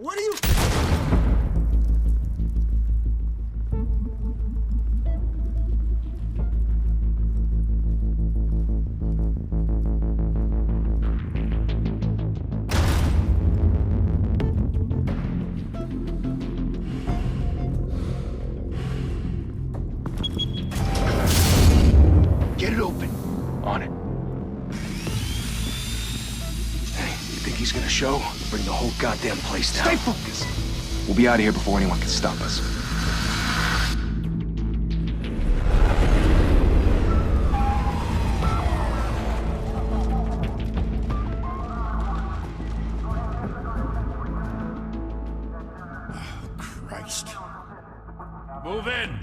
What are you... Get it open. On it. Hey, you think he's gonna show? Bring the whole goddamn place down. Stay focused. We'll be out of here before anyone can stop us. Christ. Move in!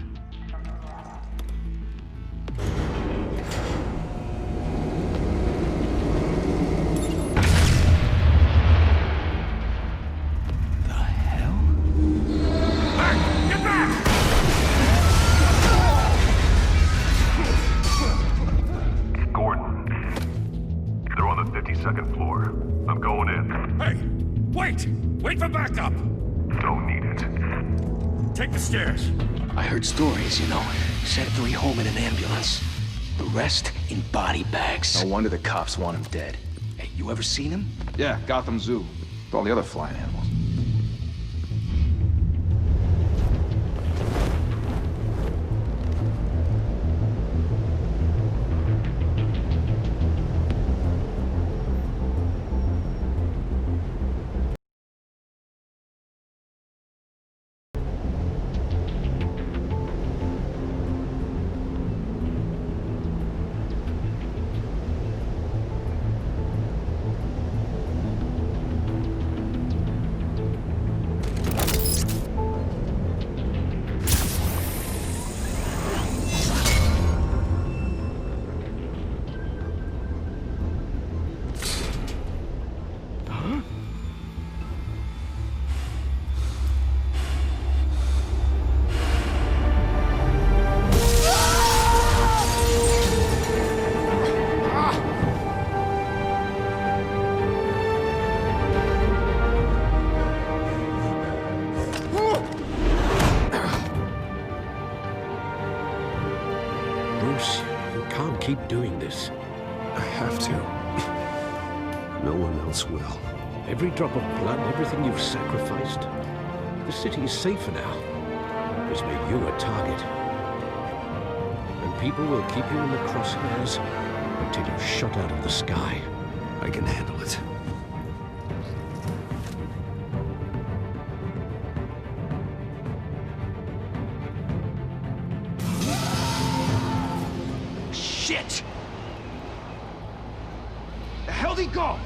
Second floor. I'm going in. Hey! Wait! Wait for backup! Don't need it. Take the stairs. I heard stories, you know. Sent 3 home in an ambulance. The rest in body bags. No wonder the cops want him dead. Hey, you ever seen him? Yeah, Gotham Zoo. With all the other flying animals. Bruce, you can't keep doing this. I have to. No one else will. Every drop of blood, everything you've sacrificed. The city is safer now. It's made you a target. And people will keep you in the crosshairs until you're shot out of the sky. I can handle it. Shit! The hell'd he go?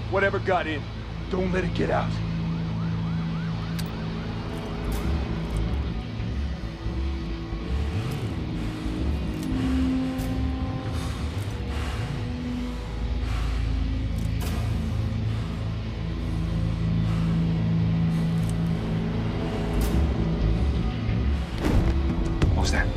Whatever got in, don't let it get out. What was that?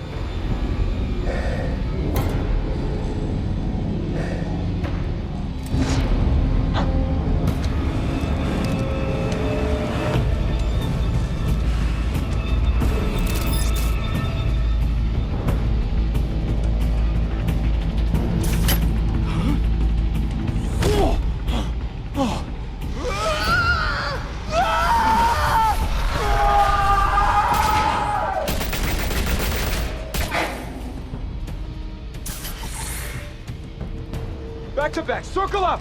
Back to back, circle up!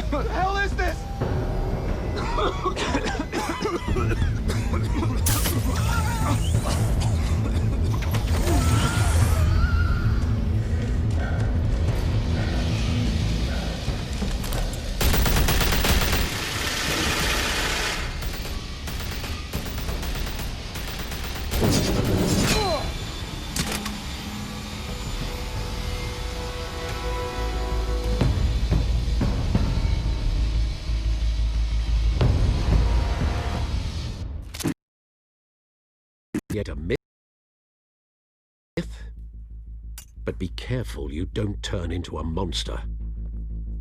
What the hell is this? create a myth. But be careful you don't turn into a monster.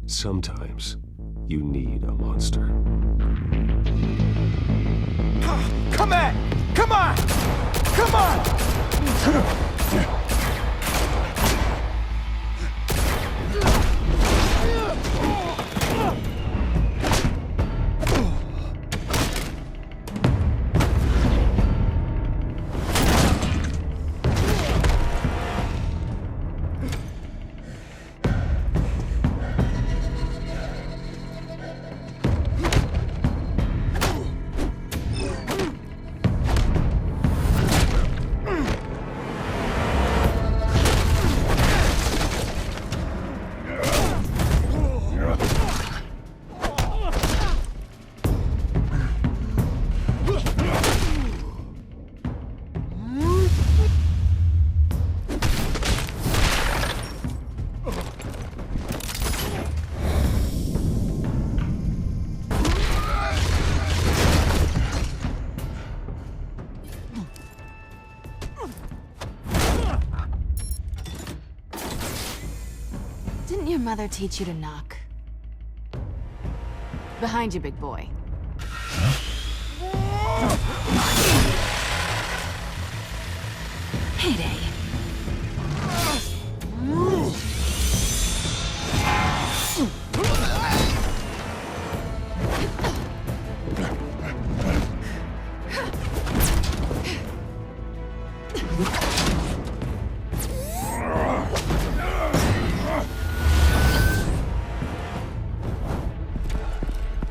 Sometimes you need a monster. Come on! Come on! Come on! Didn't your mother teach you to knock? Behind you, big boy. Heyday.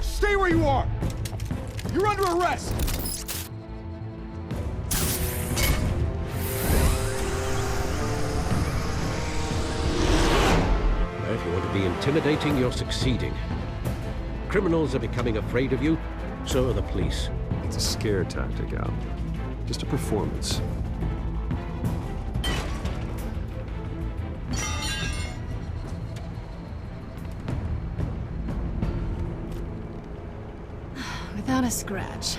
Stay where you are! You're under arrest! If you want to be intimidating, you're succeeding. Criminals are becoming afraid of you, so are the police. It's a scare tactic, Al. Just a performance. Without a scratch.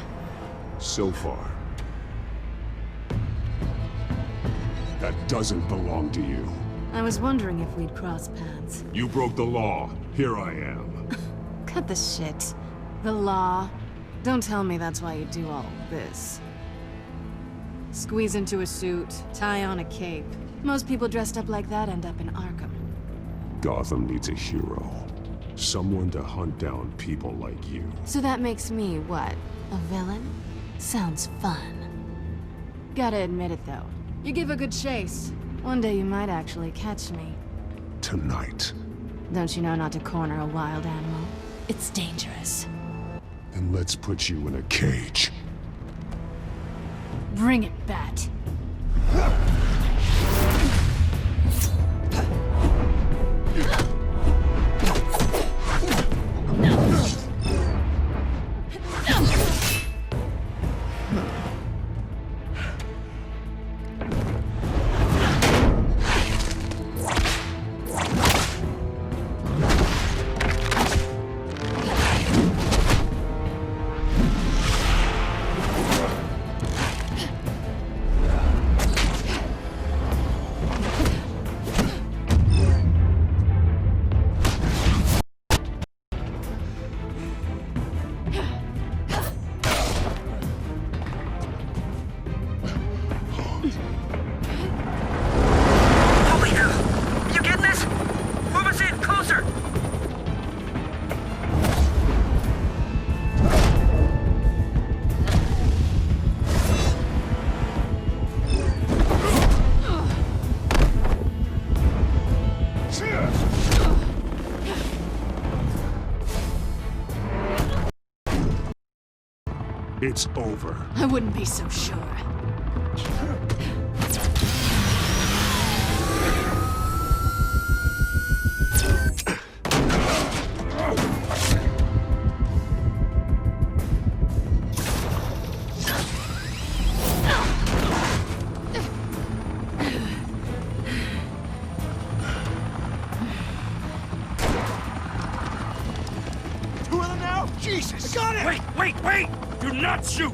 So far. That doesn't belong to you. I was wondering if we'd cross paths. You broke the law. Here I am. Cut the shit. The law. Don't tell me that's why you do all this. Squeeze into a suit, tie on a cape. Most people dressed up like that end up in Arkham. Gotham needs a hero. Someone to hunt down people like you. So that makes me, what, a villain? Sounds fun. Gotta admit it, though. You give a good chase. One day you might actually catch me. Tonight. Don't you know not to corner a wild animal? It's dangerous. And let's put you in a cage. Bring it, Bat. It's over. I wouldn't be so sure. Two of them now? Jesus! I got it! Wait! Do not shoot!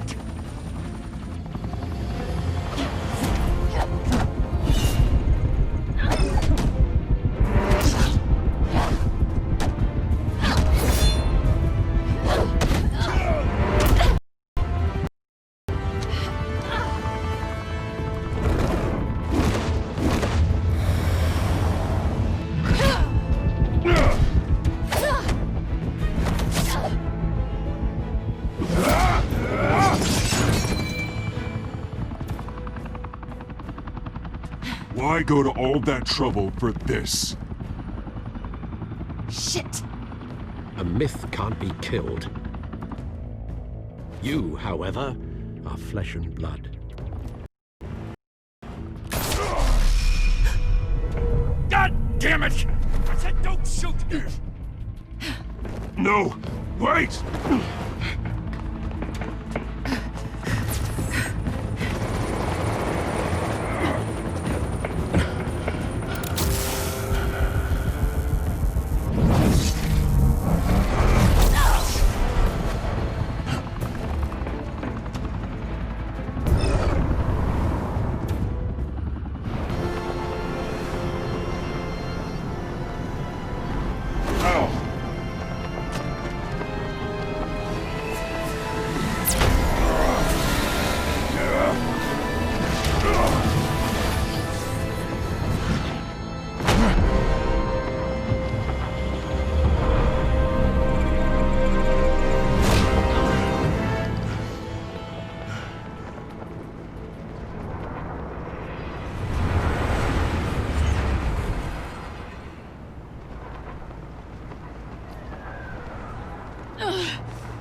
Why go to all that trouble for this? Shit! A myth can't be killed. You, however, are flesh and blood. God damn it! I said don't shoot! No! Wait!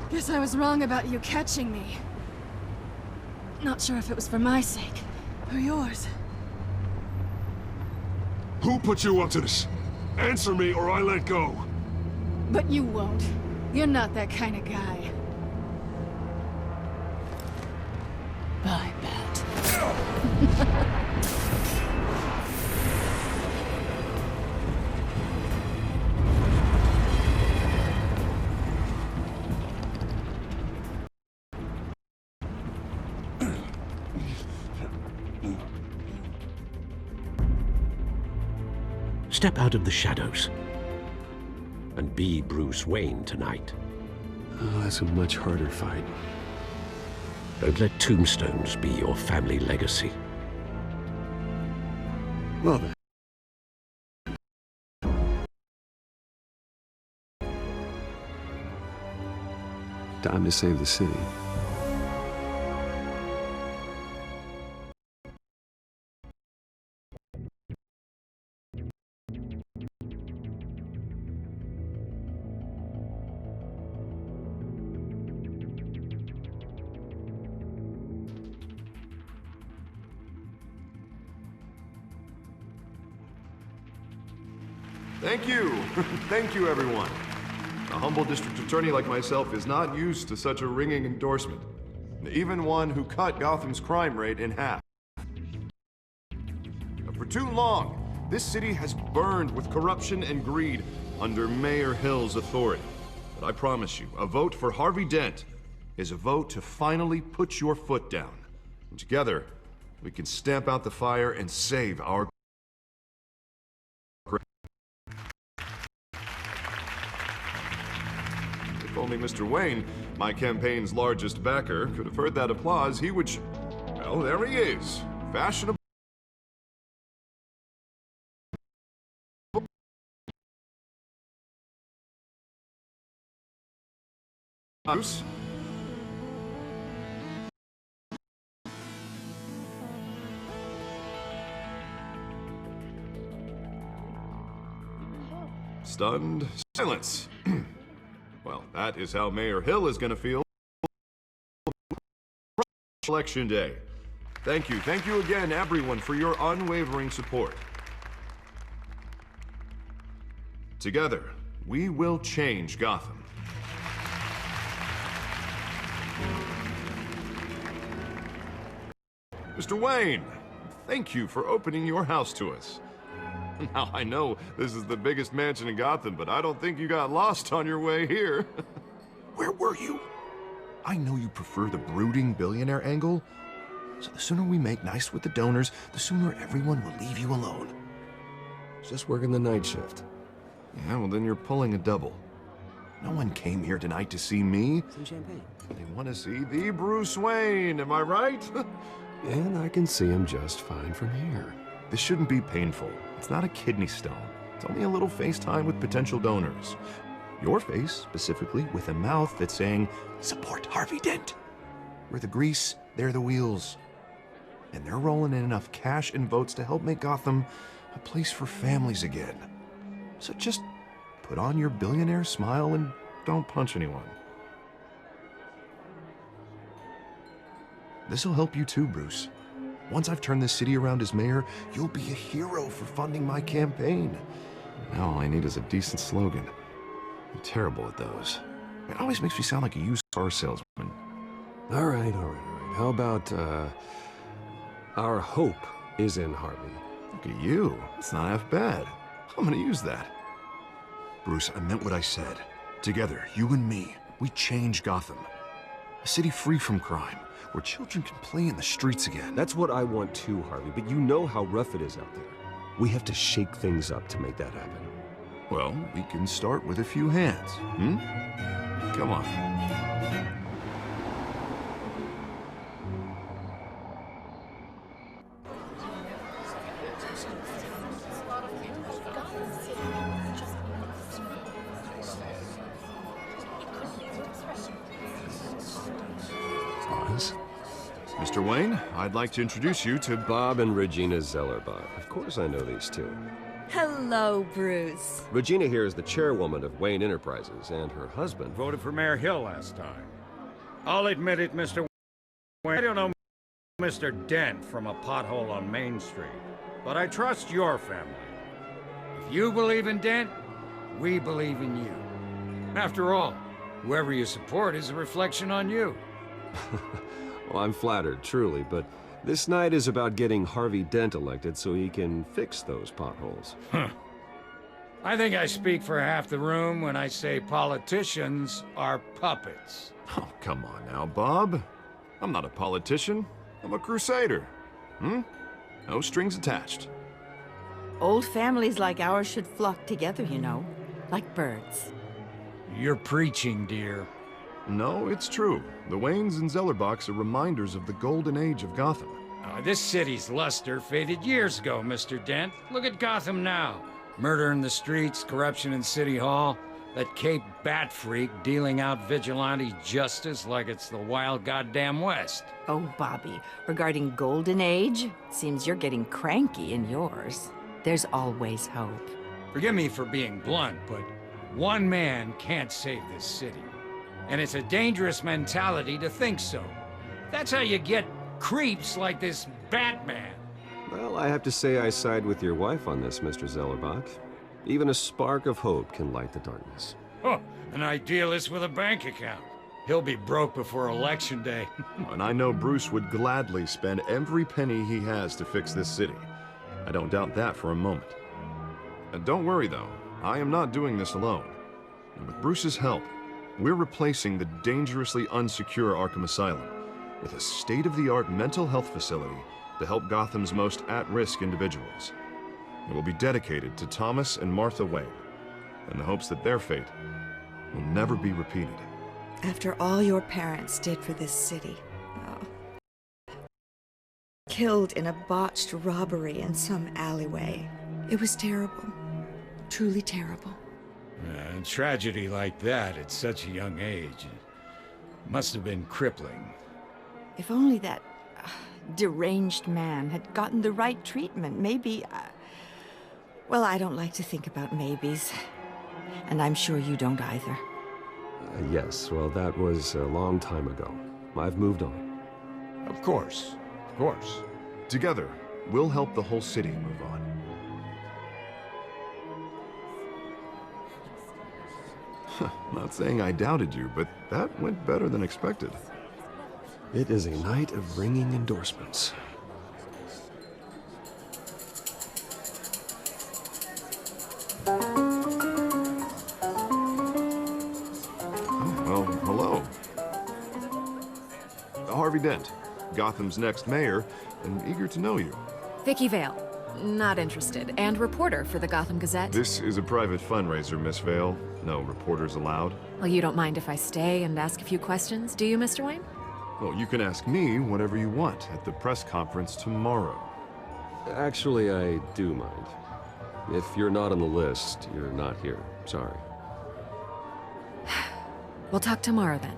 Guess I was wrong about you catching me. Not sure if it was for my sake, or yours. Who put you up to this? Answer me or I let go. But you won't. You're not that kind of guy. I bet. Step out of the shadows and be Bruce Wayne tonight. Oh, that's a much harder fight. Don't let tombstones be your family legacy. Well then. Time to save the city. Thank you. Thank you, everyone. A humble district attorney like myself is not used to such a ringing endorsement. Even one who cut Gotham's crime rate in half. For too long, this city has burned with corruption and greed under Mayor Hill's authority. But I promise you, a vote for Harvey Dent is a vote to finally put your foot down. And together, we can stamp out the fire and save our If only Mr. Wayne, my campaign's largest backer, could have heard that applause, he would... Well, there he is. Fashionable... Bruce? Stunned silence. Well, that is how Mayor Hill is going to feel Election Day. Thank you again, everyone, for your unwavering support. Together, we will change Gotham. Mr. Wayne, thank you for opening your house to us. Now, I know this is the biggest mansion in Gotham, but I don't think you got lost on your way here. Where were you? I know you prefer the brooding billionaire angle, So the sooner we make nice with the donors, the sooner everyone will leave you alone. Just working the night shift. Yeah, well then you're pulling a double. No one came here tonight to see me. Some champagne. They want to see the Bruce Wayne, am I right? And I can see him just fine from here. This shouldn't be painful. It's not a kidney stone. It's only a little FaceTime with potential donors. Your face, specifically, with a mouth that's saying, support Harvey Dent. We're the grease, they're the wheels. And they're rolling in enough cash and votes to help make Gotham a place for families again. So just put on your billionaire smile and don't punch anyone. This'll help you too, Bruce. Once I've turned this city around as mayor, you'll be a hero for funding my campaign. Now all I need is a decent slogan. I'm terrible at those. It always makes me sound like a used car salesman. All right. How about, our hope is in Harvey? Look at you. It's not half bad. I'm gonna use that. Bruce, I meant what I said. Together, you and me, we change Gotham. A city free from crime, where children can play in the streets again. That's what I want too, Harvey, but you know how rough it is out there. We have to shake things up to make that happen. Well, we can start with a few hands, Come on. Mr. Wayne, I'd like to introduce you to Bob and Regina Zellerbach. Of course I know these two. Hello, Bruce. Regina here is the chairwoman of Wayne Enterprises, and her husband voted for Mayor Hill last time. I'll admit it, Mr. Wayne. I don't know Mr. Dent from a pothole on Main Street, but I trust your family. If you believe in Dent, we believe in you. After all, whoever you support is a reflection on you. Well, I'm flattered, truly, but this night is about getting Harvey Dent elected so he can fix those potholes. I think I speak for half the room when I say politicians are puppets. Oh, come on now, Bob. I'm not a politician. I'm a crusader. No strings attached. Old families like ours should flock together, you know, like birds. You're preaching, dear. No, it's true. The Waynes and Zellerbachs are reminders of the golden age of Gotham. This city's luster faded years ago, Mr. Dent. Look at Gotham now. Murder in the streets, corruption in City Hall, that Cape Bat freak dealing out vigilante justice like it's the wild goddamn West. Oh, Bobby, regarding Golden Age, seems you're getting cranky in yours. There's always hope. Forgive me for being blunt, but one man can't save this city. And it's a dangerous mentality to think so. That's how you get creeps like this Batman. Well, I have to say I side with your wife on this, Mr. Zellerbach. Even a spark of hope can light the darkness. Oh, an idealist with a bank account. He'll be broke before Election Day. And I know Bruce would gladly spend every penny he has to fix this city. I don't doubt that for a moment. And don't worry, though. I am not doing this alone. And with Bruce's help, we're replacing the dangerously unsecure Arkham Asylum with a state-of-the-art mental health facility to help Gotham's most at-risk individuals. It will be dedicated to Thomas and Martha Wayne, in the hopes that their fate will never be repeated. After all your parents did for this city, killed in a botched robbery in some alleyway. It was terrible. Truly terrible. A tragedy like that at such a young age must have been crippling. If only that deranged man had gotten the right treatment, maybe... well, I don't like to think about maybes. And I'm sure you don't either. Yes, well, that was a long time ago. I've moved on. Of course. Of course. Together, we'll help the whole city move on. Not saying I doubted you, but that went better than expected. It is a night of ringing endorsements. Oh, well, hello. Harvey Dent. Gotham's next mayor, and eager to know you. Vicky Vale. Not interested. And reporter for the Gotham Gazette. This is a private fundraiser, Miss Vale. No reporters allowed. Well, you don't mind if I stay and ask a few questions, do you, Mr. Wayne? Well, you can ask me whatever you want at the press conference tomorrow. Actually, I do mind. If you're not on the list, you're not here. Sorry. We'll talk tomorrow then.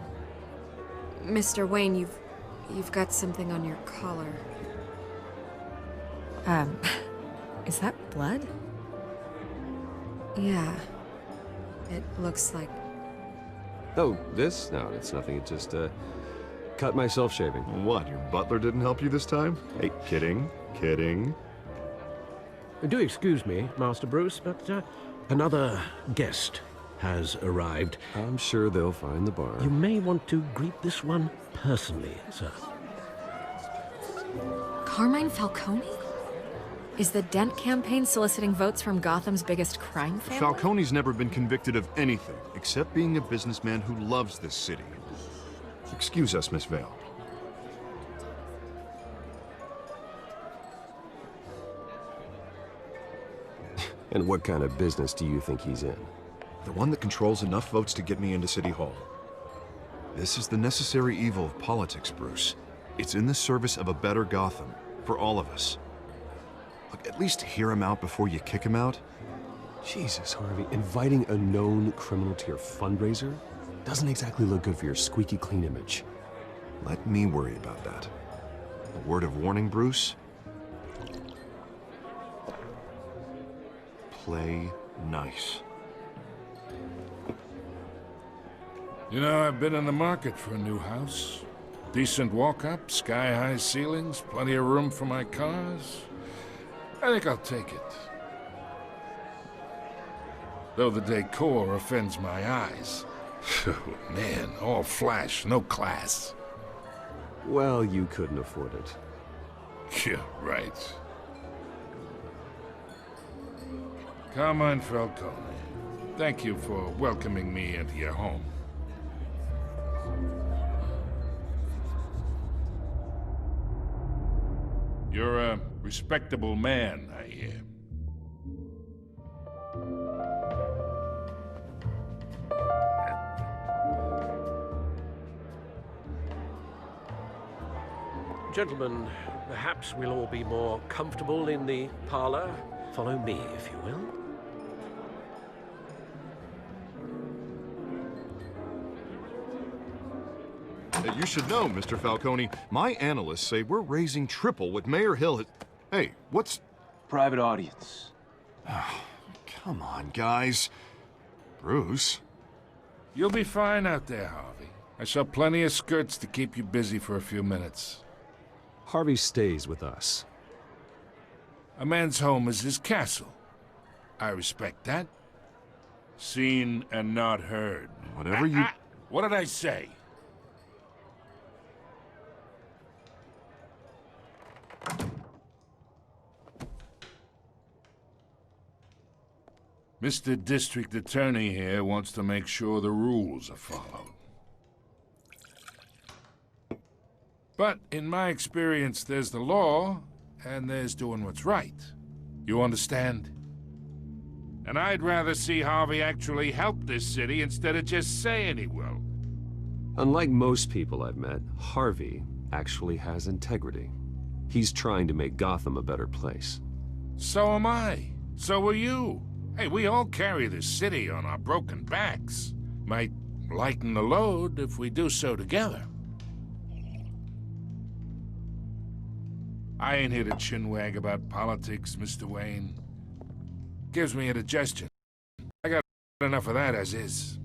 Mr. Wayne, you've got something on your collar. Is that blood? Yeah. It looks like... Oh, this? No, it's nothing. It just, cut myself shaving. What, your butler didn't help you this time? Hey, kidding. Kidding. Do excuse me, Master Bruce, but another guest has arrived. I'm sure they'll find the bar. You may want to greet this one personally, sir. Carmine Falcone? Is the Dent campaign soliciting votes from Gotham's biggest crime family? Falcone's never been convicted of anything, except being a businessman who loves this city. Excuse us, Miss Vale. And what kind of business do you think he's in? The one that controls enough votes to get me into City Hall. This is the necessary evil of politics, Bruce. It's in the service of a better Gotham, for all of us. Look, at least hear him out before you kick him out. Jesus, Harvey, inviting a known criminal to your fundraiser doesn't exactly look good for your squeaky clean image. Let me worry about that. A word of warning, Bruce. Play nice. You know, I've been in the market for a new house. Decent walk-up, sky-high ceilings, plenty of room for my cars. I think I'll take it. Though the decor offends my eyes. Man, all flash, no class. Well, you couldn't afford it. Yeah, right. Carmine Falcone, thank you for welcoming me into your home. You're a respectable man, I hear. Gentlemen, perhaps we'll all be more comfortable in the parlor. Follow me, if you will. You should know, Mr. Falcone, my analysts say we're raising triple what Mayor Hill has... Hey, what's... Private audience. Come on, guys. Bruce? You'll be fine out there, Harvey. I saw plenty of skirts to keep you busy for a few minutes. Harvey stays with us. A man's home is his castle. I respect that. Seen and not heard. Whatever you... What did I say? Mr. District Attorney here wants to make sure the rules are followed. But in my experience, there's the law, and there's doing what's right. You understand? And I'd rather see Harvey actually help this city instead of just saying he will. Unlike most people I've met, Harvey actually has integrity. He's trying to make Gotham a better place. So am I. So are you. Hey, we all carry this city on our broken backs. Might lighten the load if we do so together. I ain't here to chinwag about politics, Mr. Wayne. Gives me indigestion. I got enough of that as is.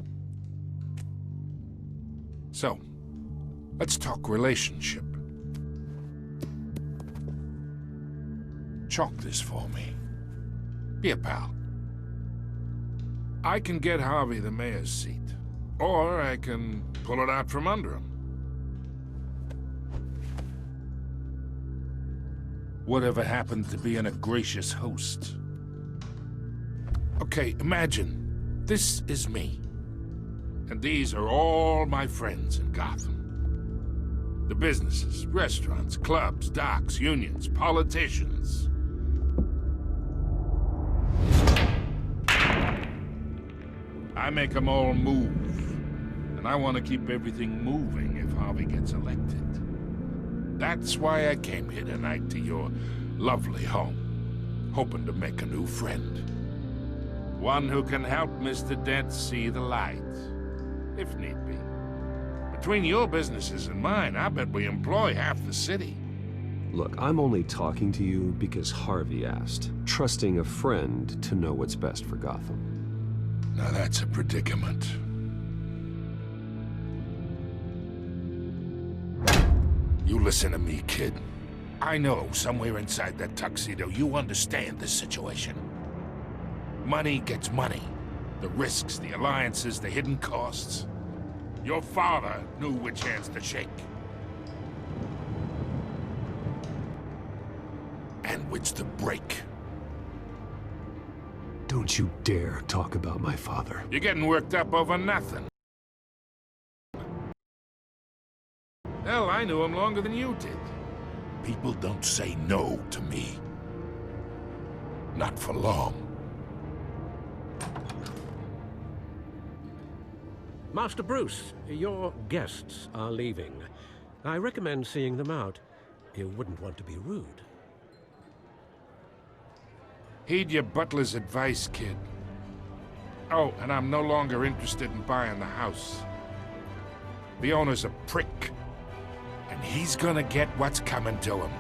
So, let's talk relationship. Chalk this for me. Be a pal. I can get Harvey the mayor's seat, or I can pull it out from under him. Whatever happened to being a gracious host? Okay, imagine, this is me. And these are all my friends in Gotham. The businesses, restaurants, clubs, docks, unions, politicians. I make them all move. And I want to keep everything moving if Harvey gets elected. That's why I came here tonight to your lovely home, hoping to make a new friend. One who can help Mr. Dent see the light, if need be. Between your businesses and mine, I bet we employ half the city. Look, I'm only talking to you because Harvey asked, trusting a friend to know what's best for Gotham. Now that's a predicament. You listen to me, kid. I know somewhere inside that tuxedo you understand this situation. Money gets money. The risks, the alliances, the hidden costs. Your father knew which hands to shake. And which to break. Don't you dare talk about my father. You're getting worked up over nothing. Hell, I knew him longer than you did. People don't say no to me. Not for long. Master Bruce, your guests are leaving. I recommend seeing them out. You wouldn't want to be rude. Heed your butler's advice, kid. Oh, and I'm no longer interested in buying the house. The owner's a prick. And he's gonna get what's coming to him.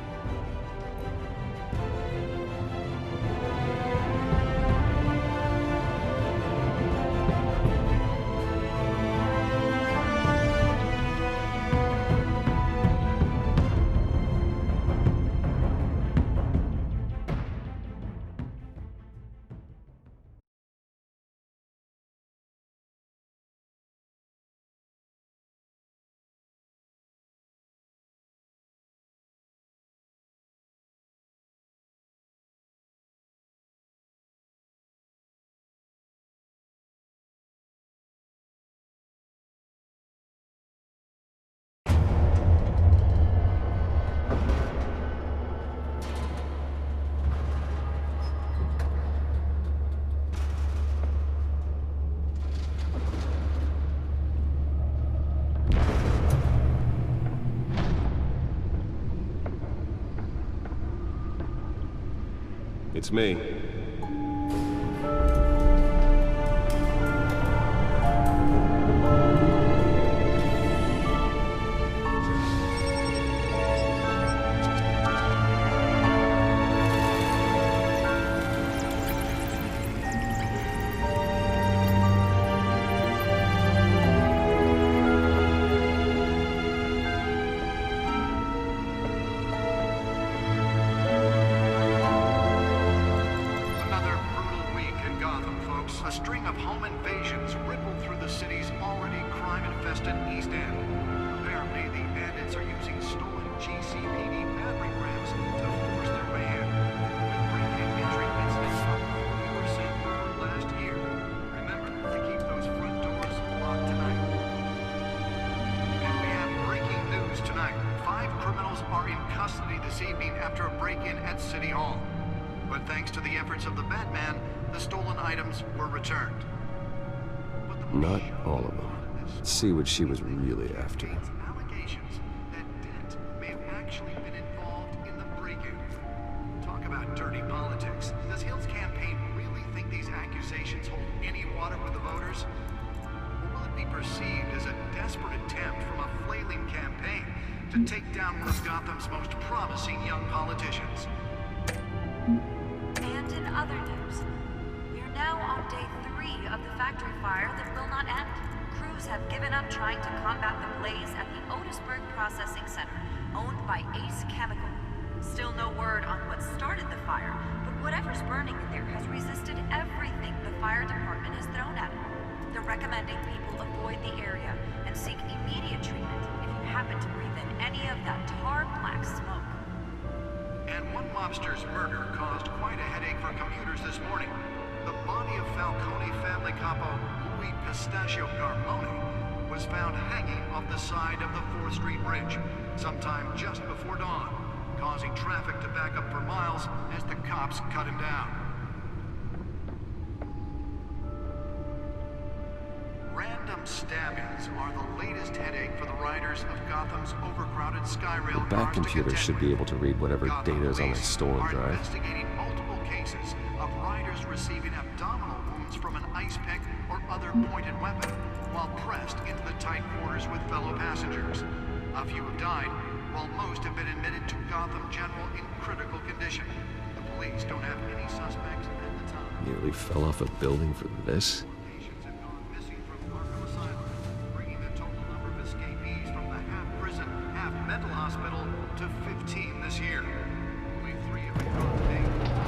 It's me. Not all of them. Let's see what she was really after. Allegations that Dent may have actually been involved in the break-in. Talk about dirty politics. Does Hill's campaign really think these accusations hold any water with the voters? Or will it be perceived as a desperate attempt from a flailing campaign to take down one of Gotham's most promising young politicians? And in other news, we are now on day 3 of the factory fire that will not end. Crews have given up trying to combat the blaze at the Otisburg Processing Center, owned by Ace Chemical. Still no word on what started the fire, but whatever's burning in there has resisted everything the fire department has thrown at it. They're recommending people avoid the area and seek immediate treatment if you happen to breathe in any of that tar black smoke. And one mobster's murder caused quite a headache for commuters this morning. The body of Falcone family capo Louis Pistachio Carmone was found hanging off the side of the 4th Street Bridge. sometime just before dawn, causing traffic to back up for miles as the cops cut him down. Random stabbings are the latest headache for the riders of Gotham's overcrowded Skyrail The back cars to computer contend should be able to read whatever Gotham data is on that police stolen are drive. investigating multiple cases of riders receiving abdominal wounds from an ice pick or other pointed weapon while pressed into the tight quarters with fellow passengers. A few have died, while most have been admitted to Gotham General in critical condition. The police don't have any suspects at the time. Nearly fell off a building for this? Patients have gone missing from Arkham Asylum, bringing the total number of escapees from the half-prison, half-mental hospital to 15 this year. Only 3 have been caught today,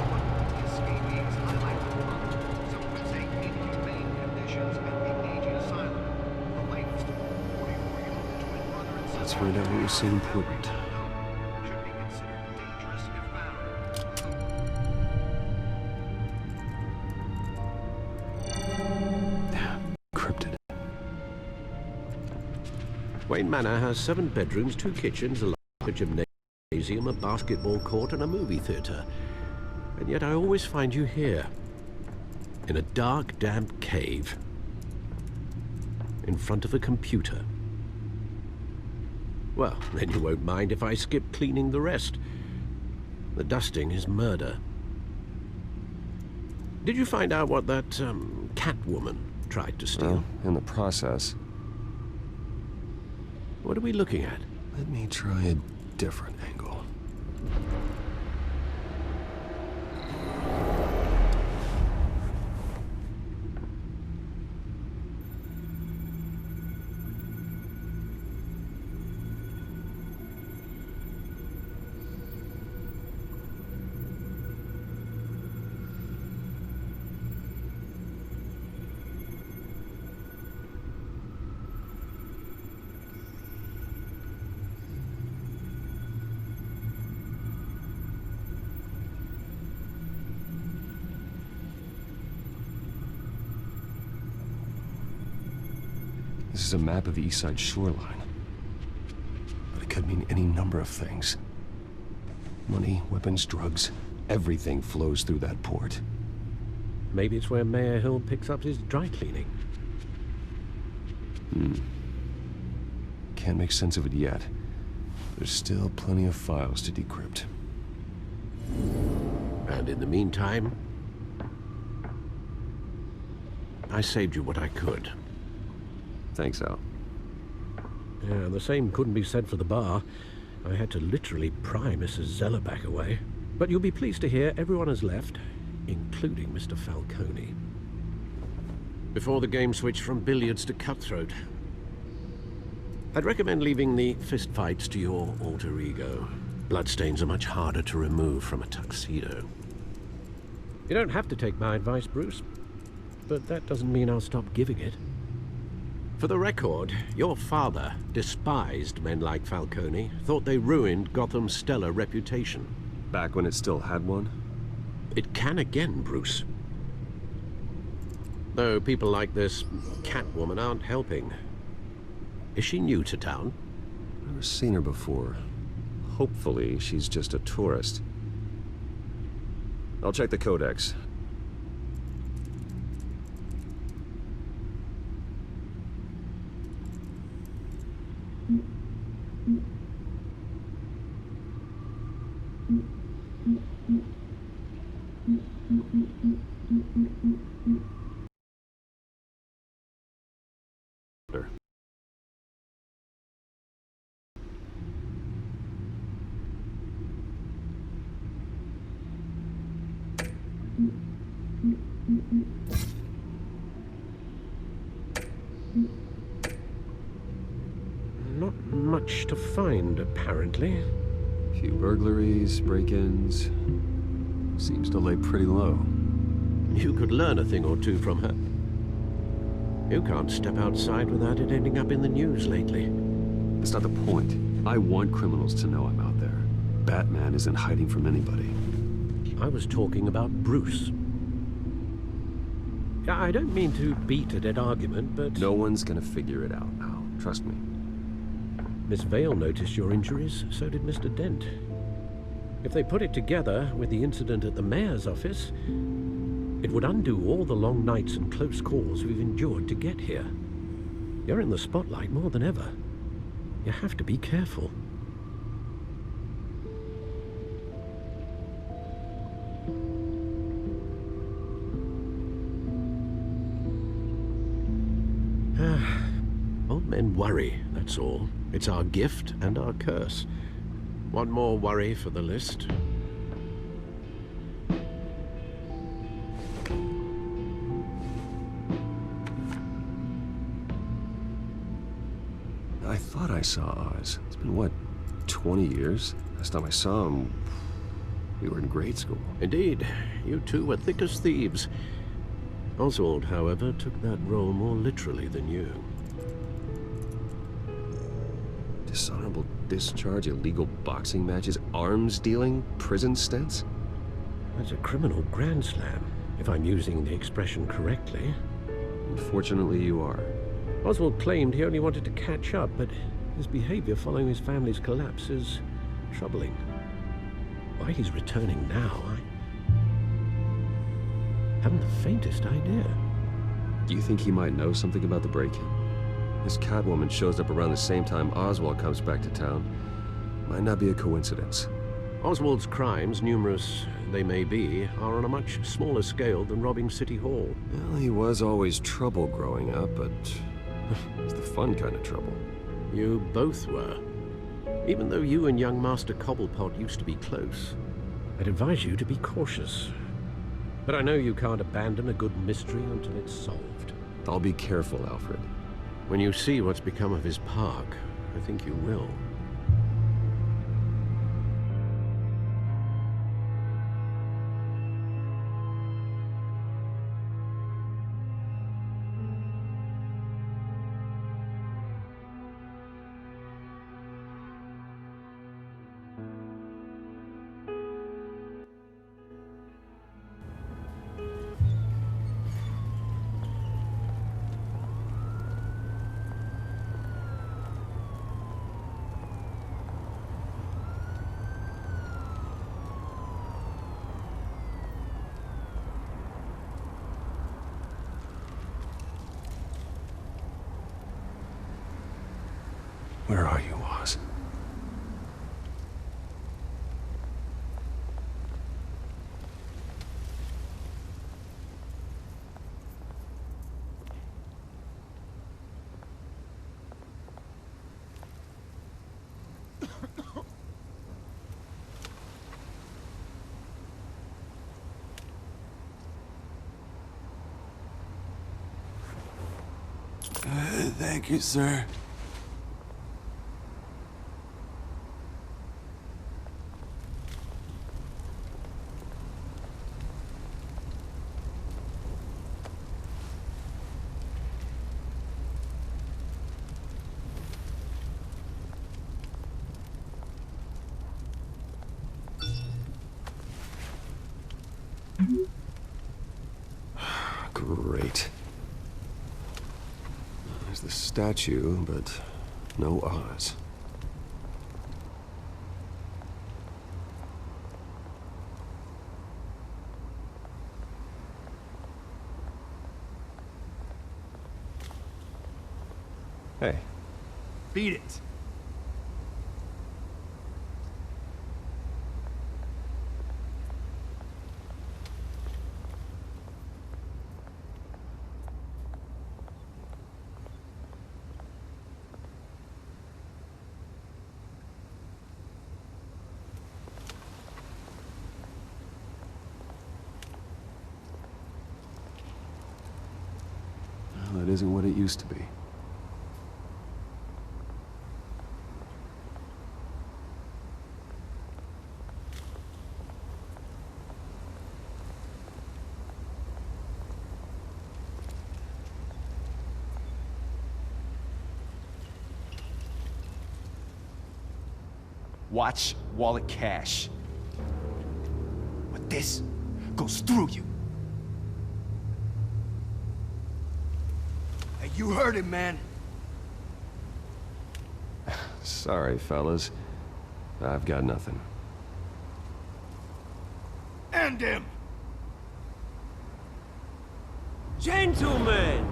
but the escapees highlight the problem. Some would say inhumane conditions at the aging asylum. The latest, 44-year-old twin brother and Let's sister find out what was so important. should be considered dangerous if found. Encrypted. Wayne Manor has 7 bedrooms, 2 kitchens, a gymnasium, a basketball court, and a movie theater. And yet I always find you here, in a dark, damp cave, in front of a computer. Well, then you won't mind if I skip cleaning the rest. The dusting is murder. Did you find out what that, Catwoman tried to steal? Well, in the process. What are we looking at? Let me try a different angle. This is a map of the East Side shoreline. But it could mean any number of things. Money, weapons, drugs, everything flows through that port. Maybe it's where Mayor Hill picks up his dry cleaning. Can't make sense of it yet. There's still plenty of files to decrypt. And in the meantime, I saved you what I could. Thanks, Al. Yeah, the same couldn't be said for the bar. I had to literally pry Mrs. Zellerback away. But you'll be pleased to hear everyone has left, including Mr. Falcone. Before the game switched from billiards to cutthroat. I'd recommend leaving the fistfights to your alter ego. Bloodstains are much harder to remove from a tuxedo. You don't have to take my advice, Bruce, but that doesn't mean I'll stop giving it. For the record, your father despised men like Falcone, thought they ruined Gotham's stellar reputation. Back when it still had one? It can again, Bruce. Though people like this Catwoman aren't helping. Is she new to town? Never seen her before. Hopefully, she's just a tourist. I'll check the codex. Not much to find, apparently. Few burglaries, break-ins. Seems to lay pretty low. You could learn a thing or two from her. You can't step outside without it ending up in the news lately. That's not the point. I want criminals to know I'm out there. Batman isn't hiding from anybody. I was talking about Bruce. I don't mean to beat a dead argument, but... No one's gonna figure it out now. Trust me. Miss Vale noticed your injuries, so did Mr. Dent. If they put it together with the incident at the mayor's office, it would undo all the long nights and close calls we've endured to get here. You're in the spotlight more than ever. You have to be careful. Old men worry, that's all. It's our gift and our curse. One more worry for the list. I thought I saw Oz. It's been, what, 20 years? Last time I saw him, we were in grade school. Indeed. You two were thick as thieves. Oswald, however, took that role more literally than you. Dishonorable discharge, illegal boxing matches, arms dealing, prison stints? That's a criminal grand slam, if I'm using the expression correctly. Unfortunately, you are. Oswald claimed he only wanted to catch up, but his behavior following his family's collapse is troubling. Why he's returning now, I haven't the faintest idea. Do you think he might know something about the break-in? This Catwoman shows up around the same time Oswald comes back to town. Might not be a coincidence. Oswald's crimes, numerous they may be, are on a much smaller scale than robbing City Hall. Well, he was always trouble growing up, but it's the fun kind of trouble. You both were. Even though you and young Master Cobblepot used to be close, I'd advise you to be cautious. But I know you can't abandon a good mystery until it's solved. I'll be careful, Alfred. When you see what's become of his park, I think you will. Where are you, Oz? Thank you, sir. Great. There's the statue, but no Oz. Hey. Beat it. Well, that isn't what it used to be. Watch wallet cash. But this goes through you. Hey, you heard it, man. Sorry, fellas. I've got nothing. End him! Gentlemen!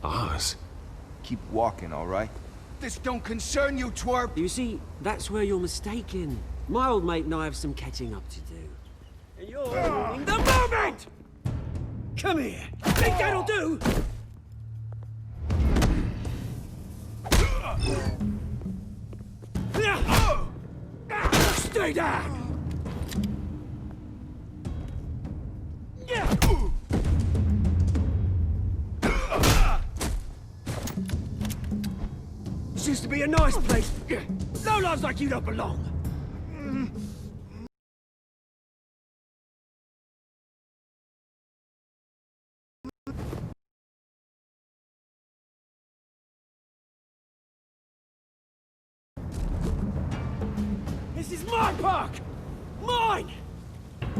Oz? Keep walking, all right? This don't concern you, twerp! You see, that's where you're mistaken. My old mate and I have some catching up to do. And you're ruining the moment! Come here! Think that'll do? Stay down! This used to be a nice place. No lives like you don't belong. This is my park! Mine!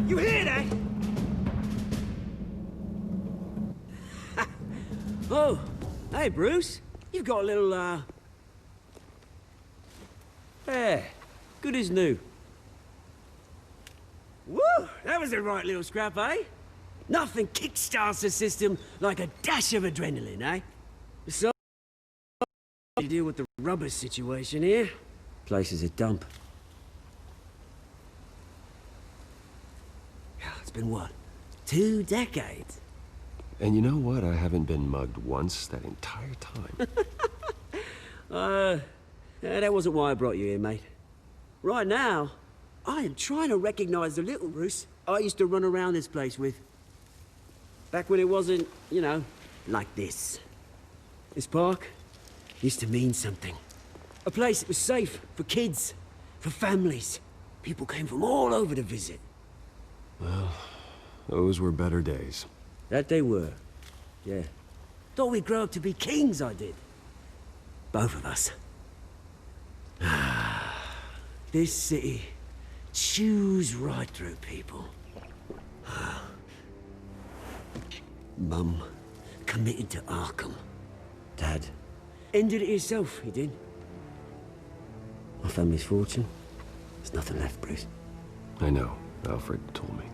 You hear that? Oh, hey, Bruce. You've got a little, There. Good as new. Woo! That was a right little scrap, eh? Nothing kickstarts the system like a dash of adrenaline, eh? So, to deal with the rubber situation here. Place is a dump. It's been what? 2 decades? And you know what? I haven't been mugged once that entire time. That wasn't why I brought you here, mate. Right now, I am trying to recognize the little Bruce I used to run around this place with. Back when it wasn't, you know, like this. This park used to mean something. A place that was safe for kids, for families. People came from all over to visit. Well, those were better days. That they were. Yeah. Thought we'd grow up to be kings, I did. Both of us. This city chews right through people. Mum committed to Arkham. Dad ended it himself, he did. My family's fortune. There's nothing left, Bruce. I know. Alfred told me.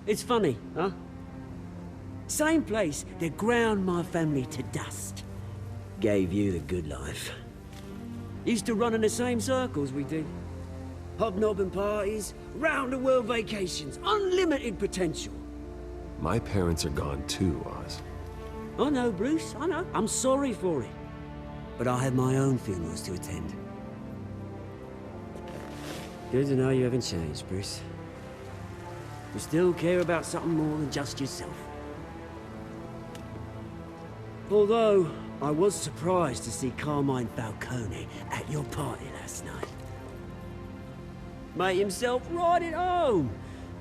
It's funny, huh? Same place that ground my family to dust. Gave you the good life. Used to run in the same circles we did. Hobnobbing parties, round-the-world vacations, unlimited potential. My parents are gone too, Oz. I know, Bruce, I know. I'm sorry for it. But I have my own funerals to attend. Good to know you haven't changed, Bruce. You still care about something more than just yourself. Although, I was surprised to see Carmine Falcone at your party last night. Made himself right at home.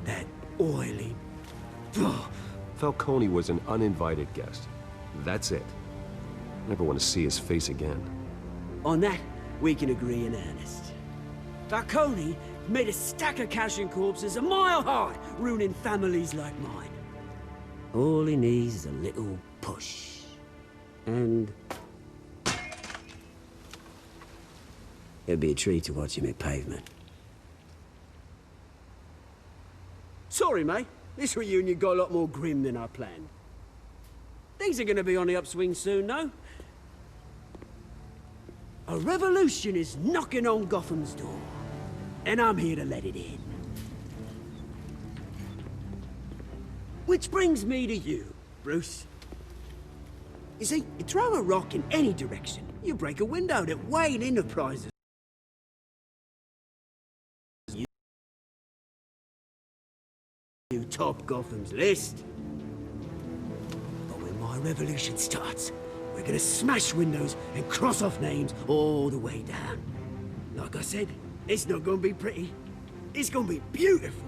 That oily... Falcone was an uninvited guest. That's it. Never want to see his face again. On that, we can agree in earnest. Falcone made a stack of cash and corpses a mile high, ruining families like mine. All he needs is a little push. And... it'd be a treat to watch him hit pavement. Sorry, mate. This reunion got a lot more grim than I planned. Things are gonna be on the upswing soon, no? A revolution is knocking on Gotham's door. And I'm here to let it in. Which brings me to you, Bruce. You see, you throw a rock in any direction, you break a window that Wayne Enterprises you top Gotham's list. But when my revolution starts, we're gonna smash windows and cross off names all the way down. Like I said, it's not gonna be pretty. It's gonna be beautiful.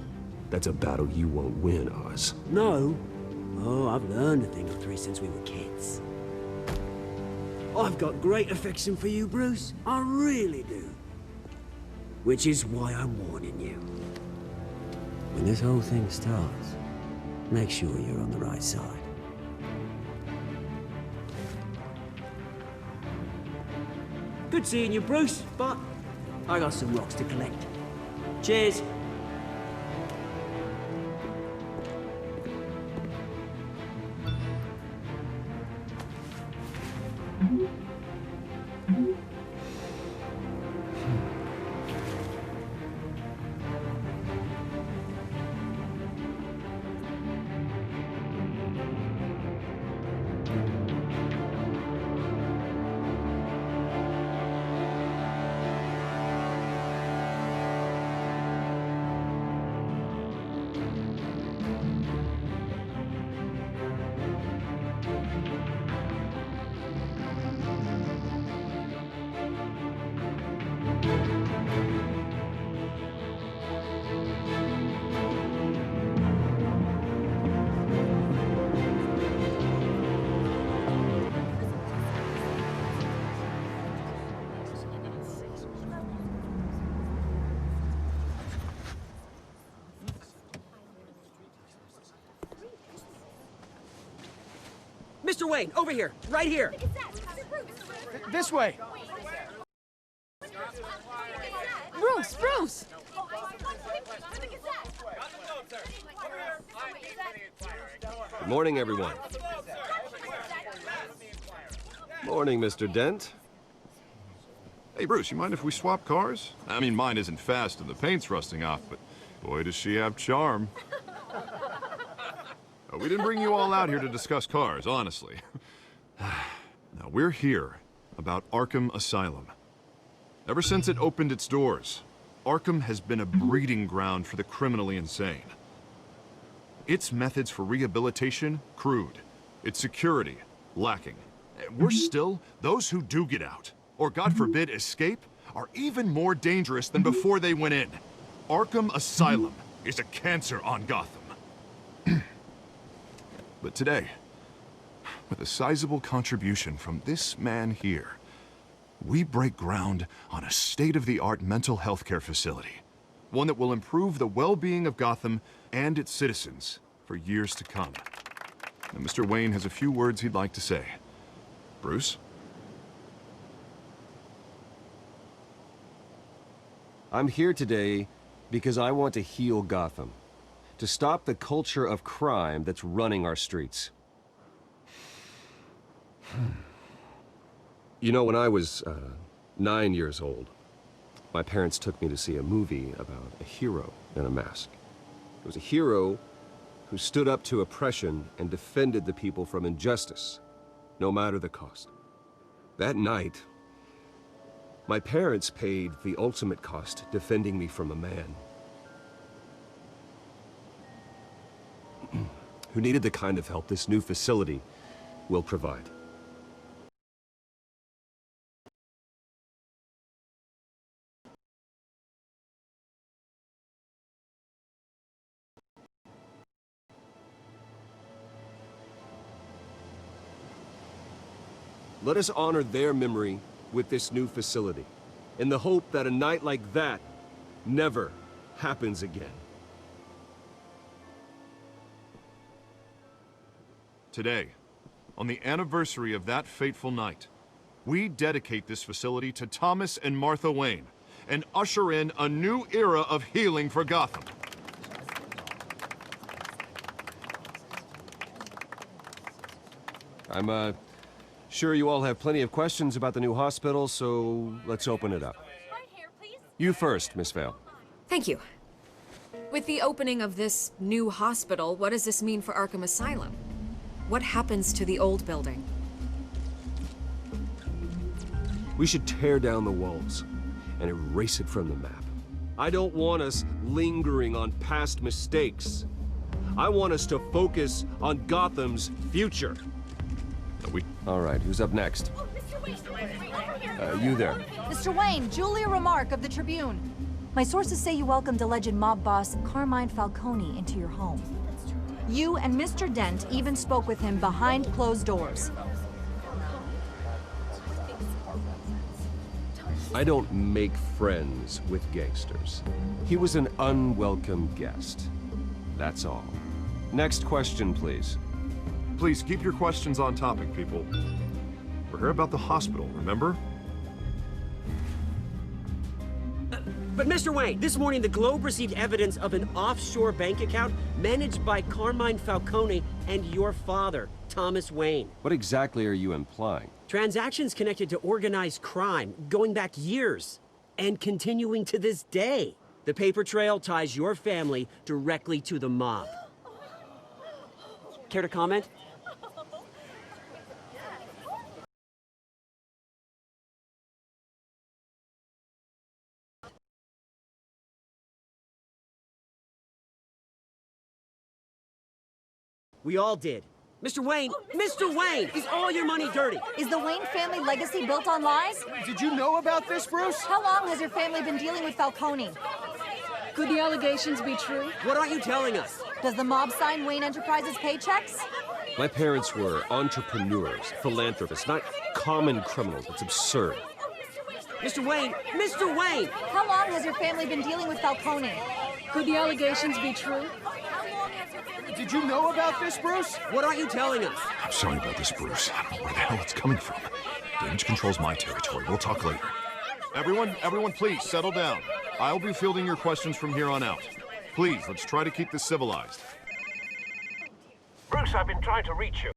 That's a battle you won't win, Oz. No. Oh, I've learned a thing or three since we were kids. I've got great affection for you, Bruce. I really do. Which is why I'm warning you. When this whole thing starts, make sure you're on the right side. Good seeing you, Bruce, but I got some rocks to collect. Cheers. Mr. Wayne, over here, right here. This way. Bruce, Bruce! Good morning, everyone. Morning, Mr. Dent. Hey, Bruce, you mind if we swap cars? I mean, mine isn't fast and the paint's rusting off, but boy, does she have charm. We didn't bring you all out here to discuss cars, honestly. Now, we're here about Arkham Asylum. Ever since it opened its doors, Arkham has been a breeding ground for the criminally insane. Its methods for rehabilitation, crude. Its security, lacking. Worse still, those who do get out, or God forbid escape, are even more dangerous than before they went in. Arkham Asylum is a cancer on Gotham. But today, with a sizable contribution from this man here, we break ground on a state-of-the-art mental health care facility. One that will improve the well-being of Gotham and its citizens for years to come. Now, Mr. Wayne has a few words he'd like to say. Bruce? I'm here today because I want to heal Gotham. To stop the culture of crime that's running our streets. You know, when I was 9 years old, my parents took me to see a movie about a hero in a mask. It was a hero who stood up to oppression and defended the people from injustice, no matter the cost. That night, my parents paid the ultimate cost defending me from a man who needed the kind of help this new facility will provide. Let us honor their memory with this new facility, in the hope that a night like that never happens again. Today, on the anniversary of that fateful night, we dedicate this facility to Thomas and Martha Wayne and usher in a new era of healing for Gotham. I'm sure you all have plenty of questions about the new hospital, so let's open it up. You first, Miss Vale. Thank you. With the opening of this new hospital, what does this mean for Arkham Asylum? What happens to the old building? We should tear down the walls and erase it from the map. I don't want us lingering on past mistakes. I want us to focus on Gotham's future. All right, who's up next? You there. Mr. Wayne, Julia Remark of the Tribune. My sources say you welcomed alleged mob boss Carmine Falcone into your home. You and Mr. Dent even spoke with him behind closed doors. I don't make friends with gangsters. He was an unwelcome guest. That's all. Next question, please. Please keep your questions on topic, people. We're here about the hospital, remember? But Mr. Wayne, this morning the Globe received evidence of an offshore bank account managed by Carmine Falcone and your father, Thomas Wayne. What exactly are you implying? Transactions connected to organized crime, going back years, and continuing to this day. The paper trail ties your family directly to the mob. Care to comment? We all did. Mr. Wayne! Mr. Wayne! Is all your money dirty? Is the Wayne family legacy built on lies? Did you know about this, Bruce? How long has your family been dealing with Falcone? Could the allegations be true? What aren't you telling us? Does the mob sign Wayne Enterprises paychecks? My parents were entrepreneurs, philanthropists, not common criminals. It's absurd. Mr. Wayne! Mr. Wayne! How long has your family been dealing with Falcone? Could the allegations be true? Did you know about this, Bruce? What aren't you telling us? I'm sorry about this, Bruce. I don't know where the hell it's coming from. Damage control's my territory. We'll talk later. Everyone, please settle down. I'll be fielding your questions from here on out. Please, let's try to keep this civilized. Bruce, I've been trying to reach you.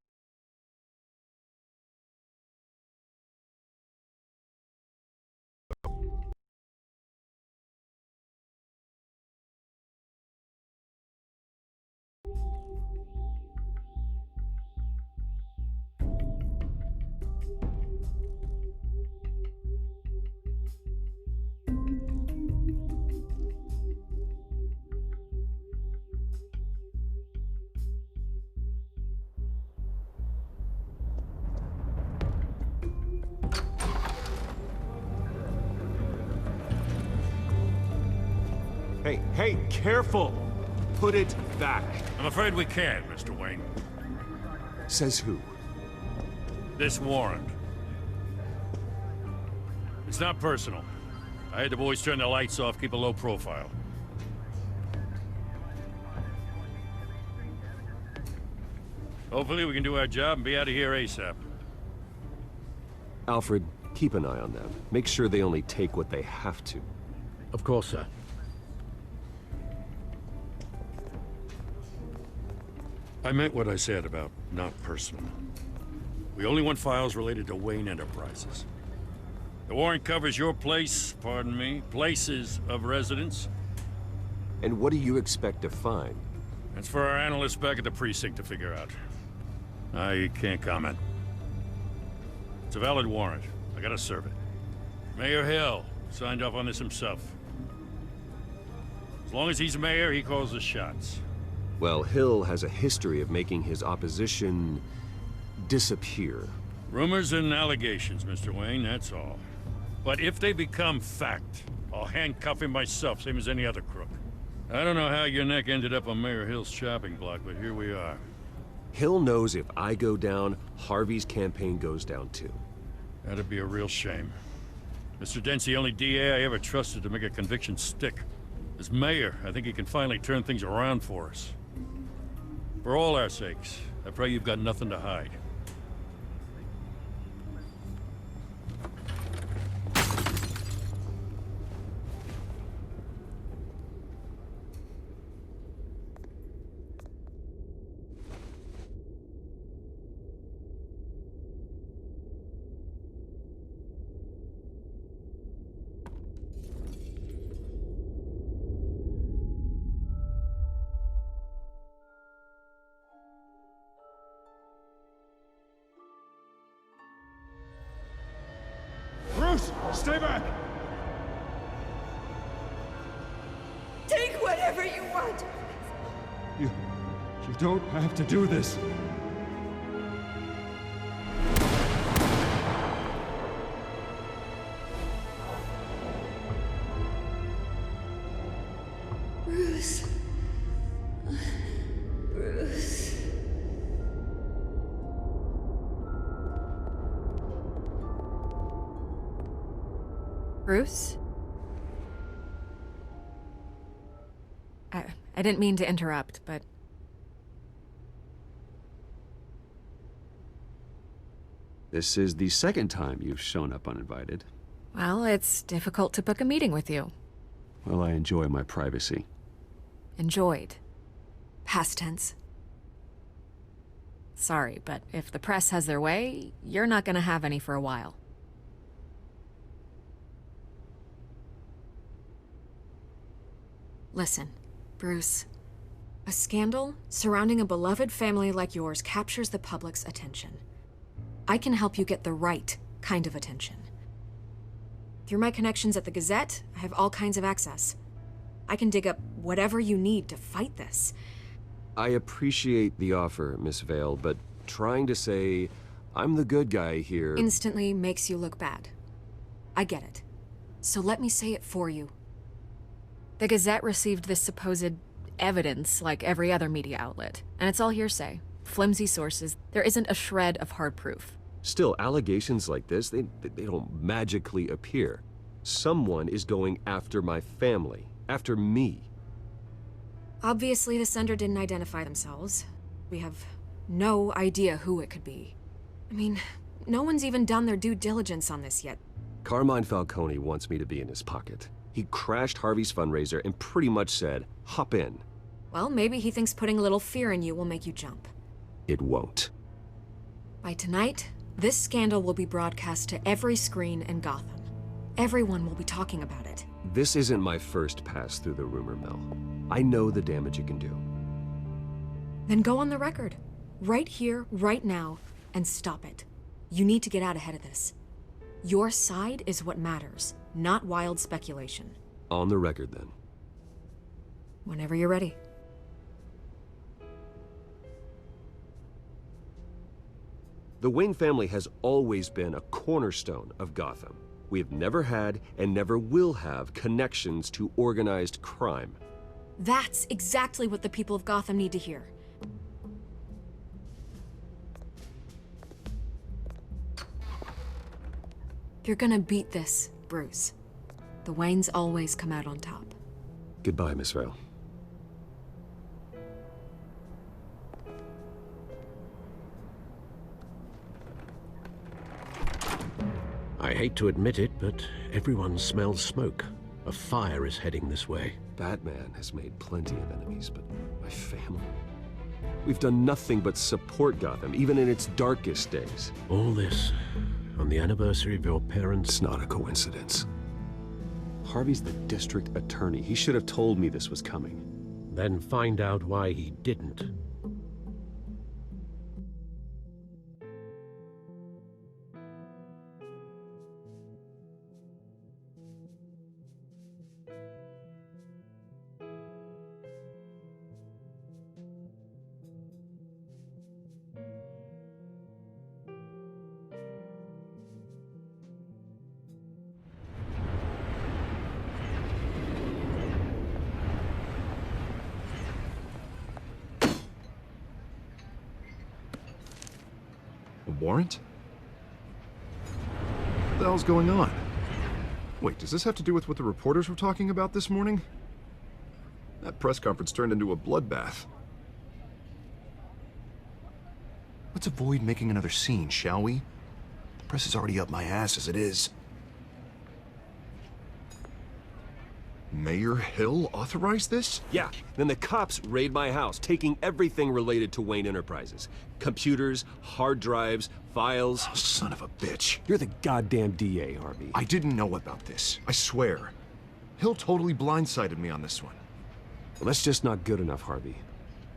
Hey, careful! Put it back. I'm afraid we can't, Mr. Wayne. Says who? This warrant. It's not personal. I had the boys turn the lights off, keep a low profile. Hopefully we can do our job and be out of here ASAP. Alfred, keep an eye on them. Make sure they only take what they have to. Of course, sir. I meant what I said about not personal. We only want files related to Wayne Enterprises. The warrant covers your place, pardon me, places of residence. And what do you expect to find? That's for our analysts back at the precinct to figure out. I can't comment. It's a valid warrant. I gotta serve it. Mayor Hill signed off on this himself. As long as he's mayor, he calls the shots. Well, Hill has a history of making his opposition disappear. Rumors and allegations, Mr. Wayne, that's all. But if they become fact, I'll handcuff him myself, same as any other crook. I don't know how your neck ended up on Mayor Hill's chopping block, but here we are. Hill knows if I go down, Harvey's campaign goes down too. That'd be a real shame. Mr. Dent's the only DA I ever trusted to make a conviction stick. As mayor, I think he can finally turn things around for us. For all our sakes, I pray you've got nothing to hide. Bruce, stay back! Take whatever you want. You don't have to do this. Bruce. Bruce. Bruce? I didn't mean to interrupt, but... This is the second time you've shown up uninvited. Well, it's difficult to book a meeting with you. Well, I enjoy my privacy. Enjoyed. Past tense. Sorry, but if the press has their way, you're not gonna have any for a while. Listen, Bruce. A scandal surrounding a beloved family like yours captures the public's attention. I can help you get the right kind of attention. Through my connections at the Gazette, I have all kinds of access. I can dig up whatever you need to fight this. I appreciate the offer, Miss Vale, but trying to say I'm the good guy here Instantly makes you look bad. I get it. So let me say it for you. The Gazette received this supposed evidence like every other media outlet, and it's all hearsay. Flimsy sources. There isn't a shred of hard proof. Still, allegations like this, they don't magically appear. Someone is going after my family, after me. Obviously, the sender didn't identify themselves. We have no idea who it could be. I mean, no one's even done their due diligence on this yet. Carmine Falcone wants me to be in his pocket. He crashed Harvey's fundraiser and pretty much said, hop in. Well, maybe he thinks putting a little fear in you will make you jump. It won't. By tonight, this scandal will be broadcast to every screen in Gotham. Everyone will be talking about it. This isn't my first pass through the rumor mill. I know the damage it can do. Then go on the record. Right here, right now, and stop it. You need to get out ahead of this. Your side is what matters, not wild speculation. On the record, then. Whenever you're ready. The Wayne family has always been a cornerstone of Gotham. We have never had and never will have connections to organized crime. That's exactly what the people of Gotham need to hear. You're gonna beat this, Bruce. The Waynes always come out on top. Goodbye, Miss Vale. I hate to admit it, but everyone smells smoke. A fire is heading this way. Batman has made plenty of enemies, but my family? We've done nothing but support Gotham, even in its darkest days. All this on the anniversary of your parents'... It's not a coincidence. Harvey's the district attorney. He should have told me this was coming. Then find out why he didn't. Warrant? What the hell's going on? Wait, does this have to do with what the reporters were talking about this morning? That press conference turned into a bloodbath. Let's avoid making another scene, shall we? The press is already up my ass as it is. Mayor Hill authorized this? Yeah, then the cops raid my house, taking everything related to Wayne Enterprises. Computers, hard drives, files. Oh, son of a bitch. You're the goddamn DA, Harvey. I didn't know about this, I swear. Hill totally blindsided me on this one. Well, that's just not good enough, Harvey.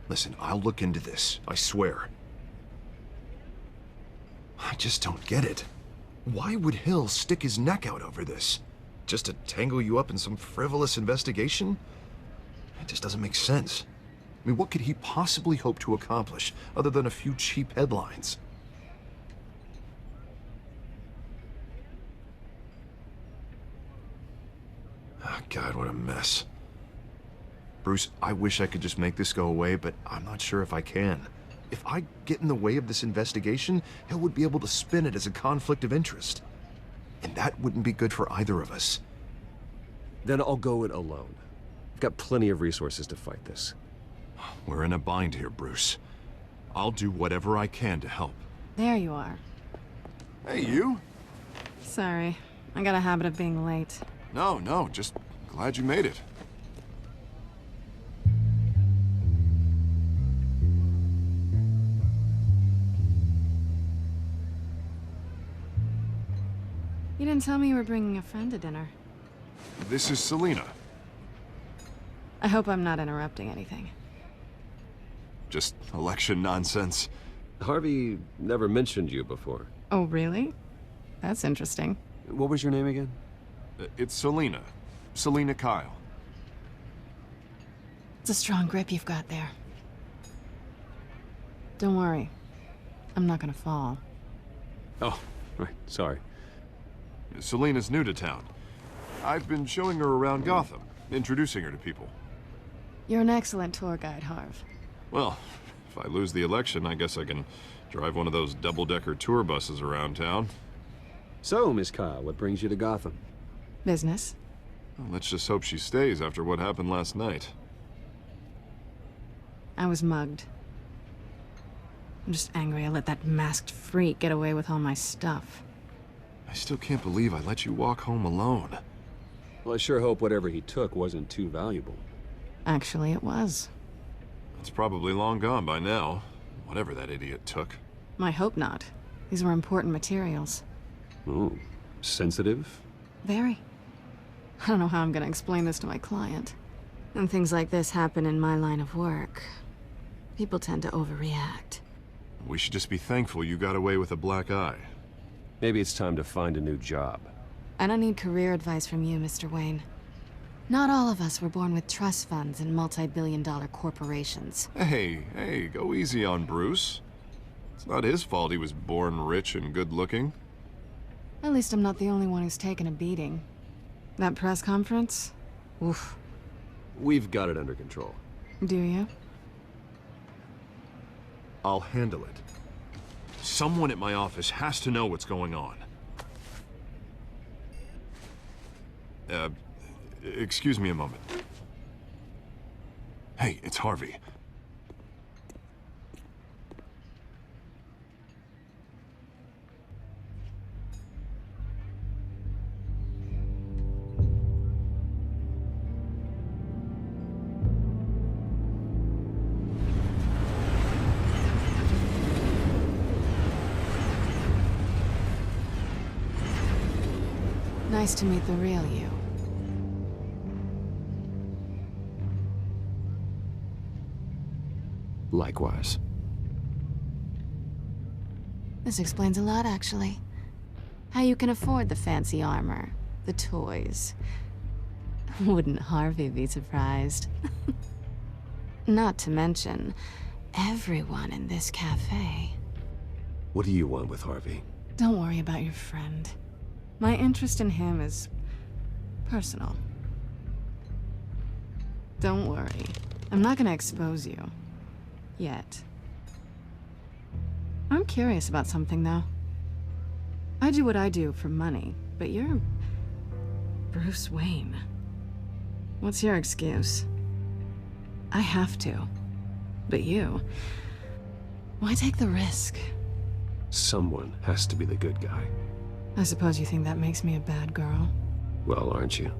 Listen, I'll look into this, I swear. I just don't get it. Why would Hill stick his neck out over this? Just to tangle you up in some frivolous investigation? It just doesn't make sense. I mean, what could he possibly hope to accomplish other than a few cheap headlines? Oh, God, what a mess. Bruce, I wish I could just make this go away, but I'm not sure if I can. If I get in the way of this investigation, Hill would be able to spin it as a conflict of interest. And that wouldn't be good for either of us. Then I'll go it alone. I've got plenty of resources to fight this. We're in a bind here, Bruce. I'll do whatever I can to help. There you are. Hey, you? Sorry. I got a habit of being late. No, just Glad you made it. You didn't tell me you were bringing a friend to dinner. This is Selina. I hope I'm not interrupting anything. Just election nonsense. Harvey never mentioned you before. Oh, really? That's interesting. What was your name again? It's Selina. Selina Kyle. It's a strong grip you've got there. Don't worry. I'm not gonna fall. Oh, right. Sorry. Selina's new to town. I've been showing her around Gotham, introducing her to people. You're an excellent tour guide, Harv. Well, if I lose the election, I guess I can drive one of those double-decker tour buses around town. So, Miss Kyle, what brings you to Gotham? Business. Well, let's just hope she stays after what happened last night. I was mugged. I'm just angry I let that masked freak get away with all my stuff. I still can't believe I let you walk home alone. Well, I sure hope whatever he took wasn't too valuable. Actually, it was. It's probably long gone by now, whatever that idiot took. I hope not. These were important materials. Ooh, sensitive? Very. I don't know how I'm gonna explain this to my client. And things like this happen in my line of work. People tend to overreact. We should just be thankful you got away with a black eye. Maybe it's time to find a new job. I don't need career advice from you, Mr. Wayne. Not all of us were born with trust funds and multi-billion-dollar corporations. Hey, go easy on Bruce. It's not his fault he was born rich and good-looking. At least I'm not the only one who's taken a beating. That press conference? Oof. We've got it under control. Do you? I'll handle it. Someone at my office has to know what's going on. Excuse me a moment. Hey, it's Harvey. Nice to meet the real you. Likewise. This explains a lot, actually. How you can afford the fancy armor, the toys. Wouldn't Harvey be surprised? Not to mention, everyone in this cafe. What do you want with Harvey? Don't worry about your friend. My interest in him is personal. Don't worry. I'm not gonna expose you. Yet. I'm curious about something, though. I do what I do for money, but you're Bruce Wayne. What's your excuse? I have to. But you... why take the risk? Someone has to be the good guy. I suppose you think that makes me a bad girl. Well, aren't you?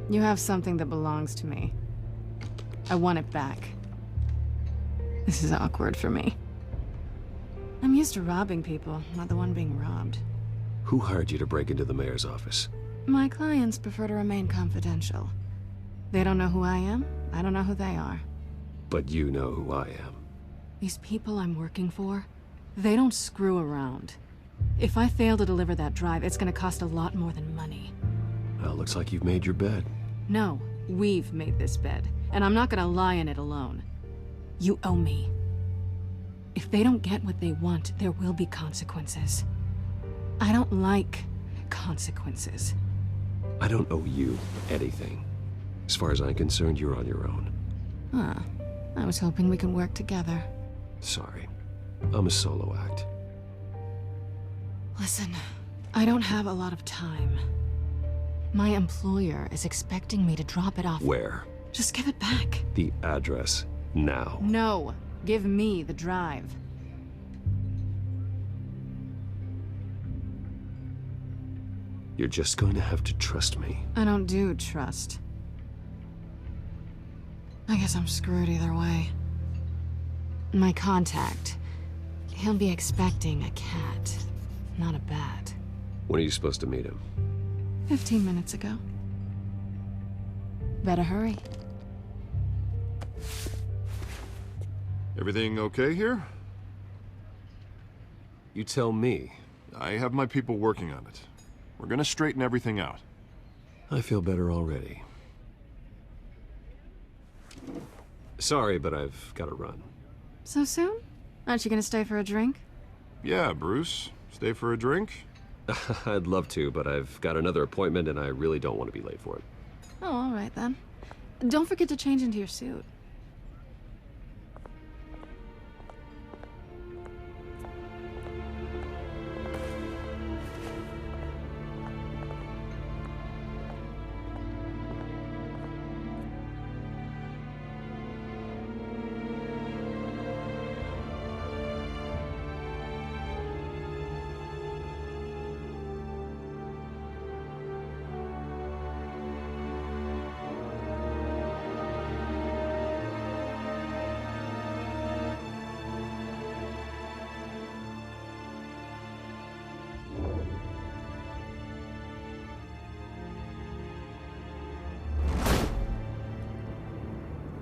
You have something that belongs to me. I want it back. This is awkward for me. I'm used to robbing people, not the one being robbed. Who hired you to break into the mayor's office? My clients prefer to remain confidential. They don't know who I am, I don't know who they are. But you know who I am. These people I'm working for, they don't screw around. If I fail to deliver that drive, it's gonna cost a lot more than money. Well, looks like you've made your bed. No, we've made this bed, and I'm not gonna lie in it alone. You owe me. If they don't get what they want, there will be consequences. I don't like consequences. I don't owe you anything. As far as I'm concerned, you're on your own. Huh. I was hoping we could work together. Sorry. I'm a solo act. Listen, I don't have a lot of time. My employer is expecting me to drop it off. Where? Just give it back. The address, now. No. Give me the drive. You're just going to have to trust me. I don't do trust. I guess I'm screwed either way. My contact. He'll be expecting a cat, not a bat. When are you supposed to meet him? 15 minutes ago. Better hurry. Everything okay here? You tell me. I have my people working on it. We're gonna straighten everything out. I feel better already. Sorry, but I've got to run. So soon? Aren't you gonna stay for a drink? Yeah, Bruce. Stay for a drink? I'd love to, but I've got another appointment and I really don't want to be late for it. Oh, all right then. Don't forget to change into your suit.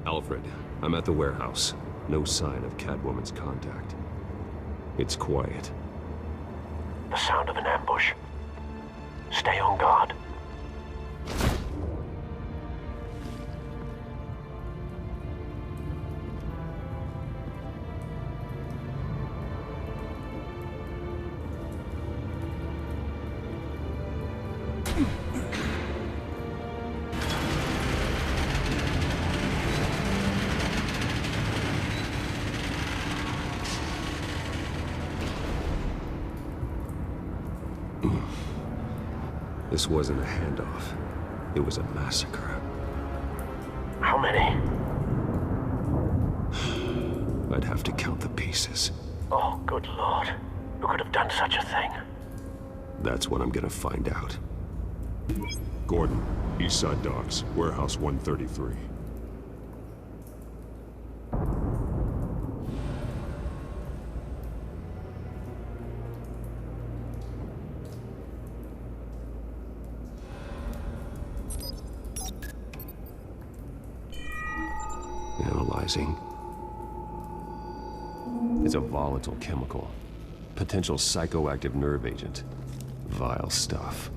Alfred, I'm at the warehouse. No sign of Catwoman's contact. It's quiet. The sound of an ambush. Stay on guard. This wasn't a handoff. It was a massacre. How many? I'd have to count the pieces. Oh, good lord. Who could have done such a thing? That's what I'm gonna find out. Gordon, Eastside Docks, Warehouse 133. Analyzing. It's a volatile chemical. Potential psychoactive nerve agent. Vile stuff.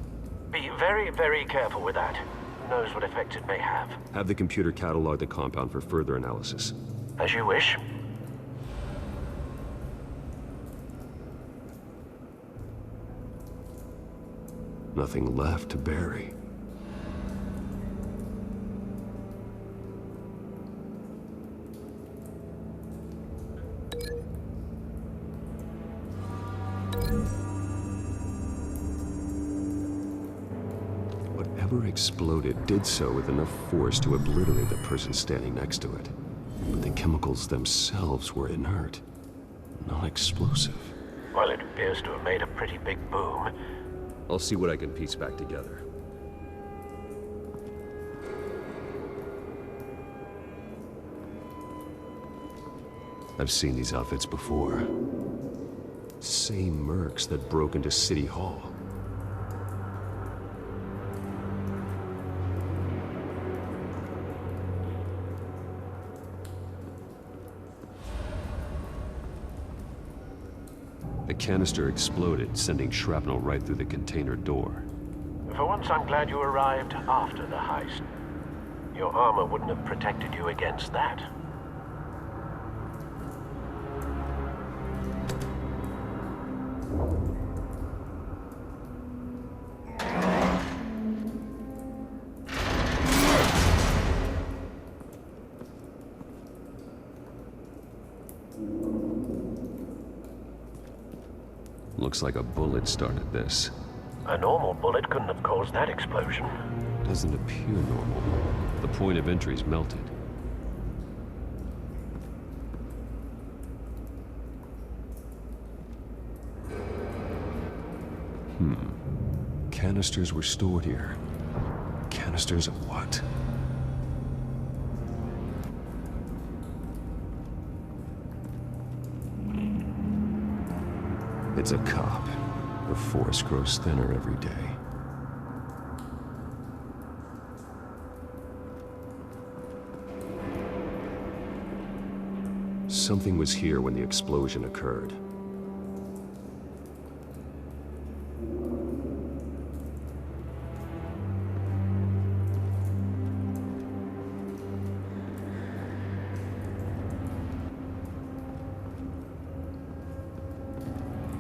Be very, very careful with that. Who knows what effects it may have. Have the computer catalog the compound for further analysis. As you wish. Nothing left to bury. Whatever exploded did so with enough force to obliterate the person standing next to it. But the chemicals themselves were inert, non-explosive. Well, it appears to have made a pretty big boom. I'll see what I can piece back together. I've seen these outfits before. Same mercs that broke into City Hall. The canister exploded, sending shrapnel right through the container door. For once, I'm glad you arrived after the heist. Your armor wouldn't have protected you against that. Looks like a bullet started this. A normal bullet couldn't have caused that explosion. Doesn't appear normal. The point of entry's melted. Canisters were stored here. Canisters of what? It's a cop. The force grows thinner every day. Something was here when the explosion occurred.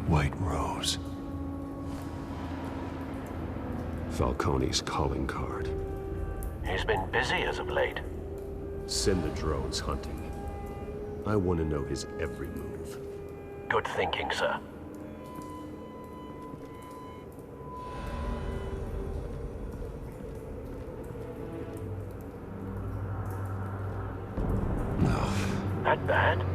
White Rose. Falcone's calling card. He's been busy as of late. Send the drones hunting. I want to know his every move. Good thinking, sir. No. That bad?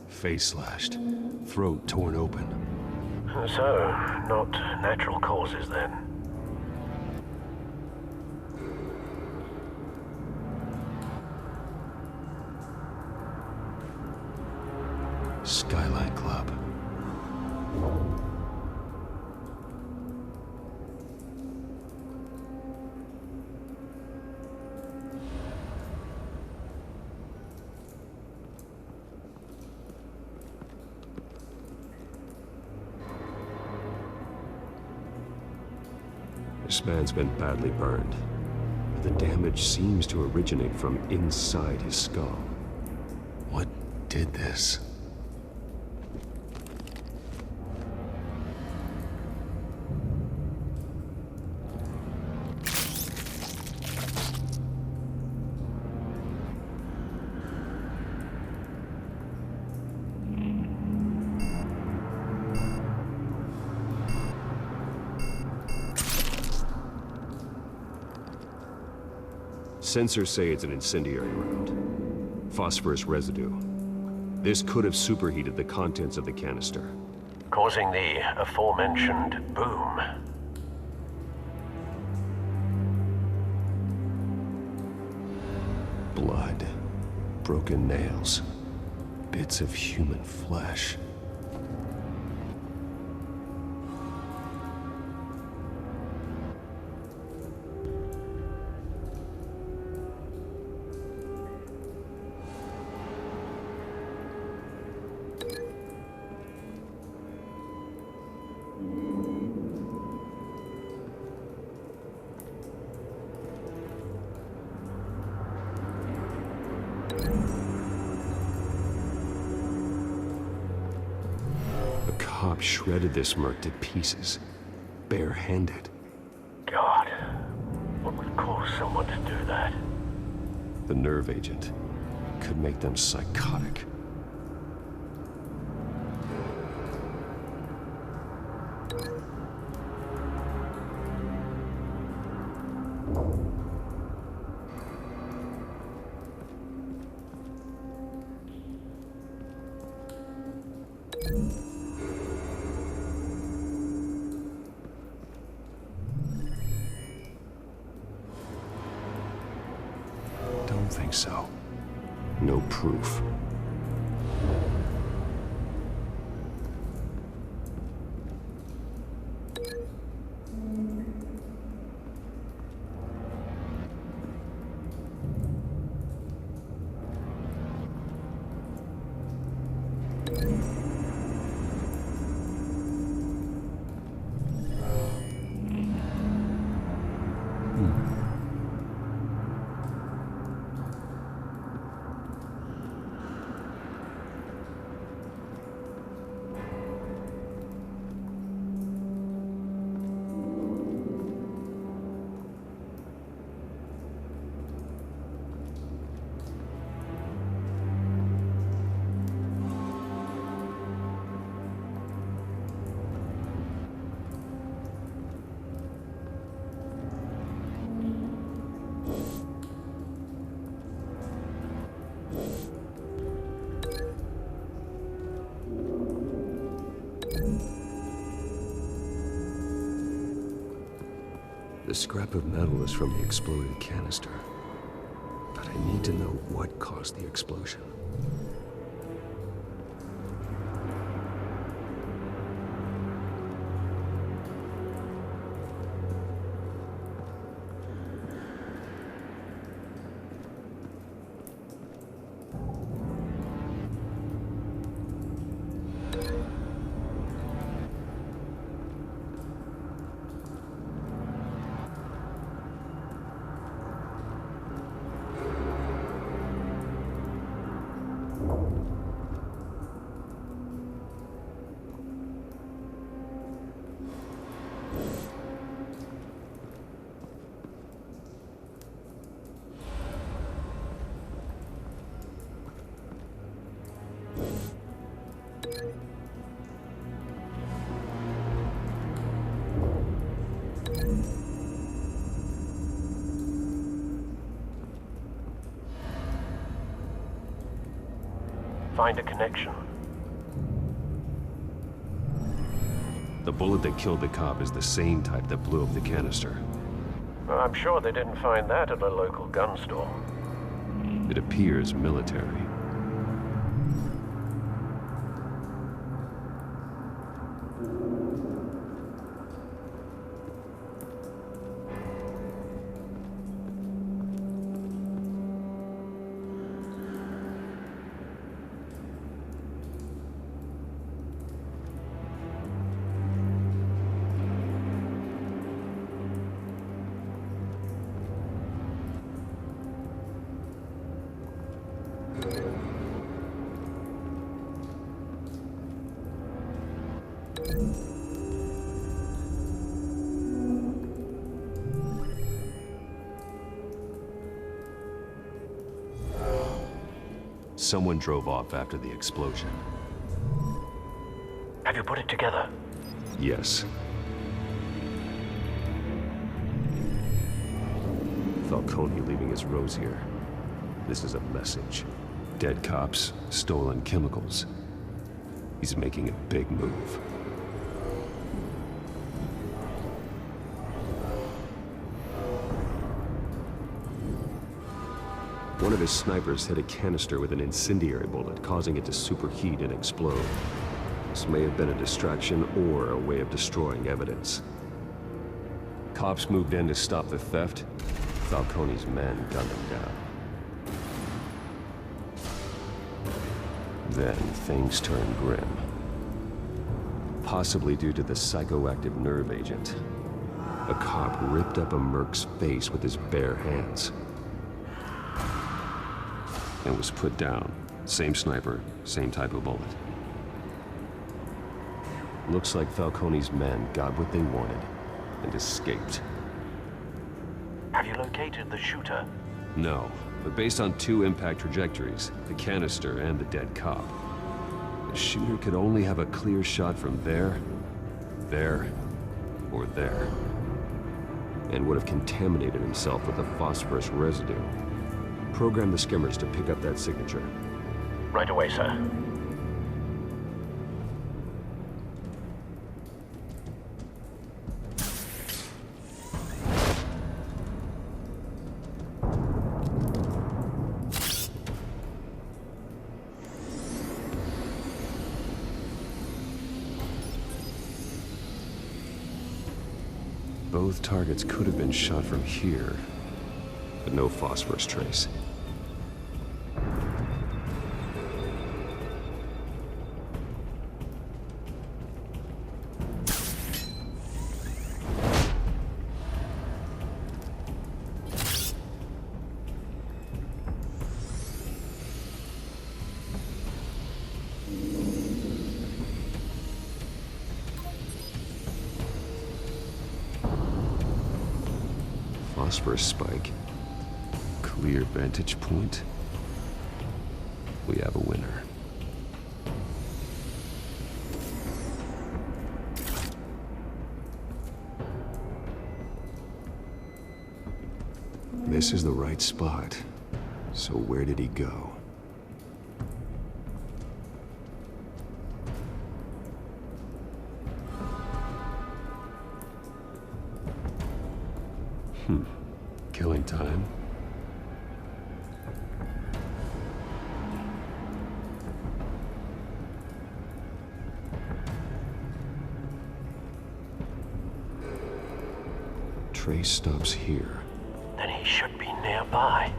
Face slashed. Throat torn open. So, not natural causes then. Skyline Club. This man's been badly burned. The damage seems to originate from inside his skull. What did this? Sensors say it's an incendiary round. Phosphorus residue. This could have superheated the contents of the canister. Causing the aforementioned boom. Blood. Broken nails. Bits of human flesh. Cop shredded this merc to pieces, bare-handed. God, what would cause someone to do that? The nerve agent could make them psychotic. Don't think so. No proof. The scrap of metal is from the exploded canister. But I need to know what caused the explosion. Find a connection. The bullet that killed the cop is the same type that blew up the canister. Well, I'm sure they didn't find that at a local gun store. It appears military. Someone drove off after the explosion. Have you put it together? Yes. Falcone leaving his rose here. This is a message. Dead cops, stolen chemicals. He's making a big move. One of his snipers hit a canister with an incendiary bullet, causing it to superheat and explode. This may have been a distraction or a way of destroying evidence. Cops moved in to stop the theft. Falcone's men gunned them down. Then things turned grim. Possibly due to the psychoactive nerve agent. A cop ripped up a merc's face with his bare hands. And was put down. Same sniper, same type of bullet. Looks like Falcone's men got what they wanted and escaped. Have you located the shooter? No, but based on two impact trajectories, the canister and the dead cop, the shooter could only have a clear shot from there, or there, and would have contaminated himself with the phosphorus residue. Program the skimmers to pick up that signature. Right away, sir. Both targets could have been shot from here, but no phosphorus trace. Phosphorus spike. Clear vantage point. We have a winner. This is the right spot. So where did he go? Killing time? Trace stops here. Then he should be nearby.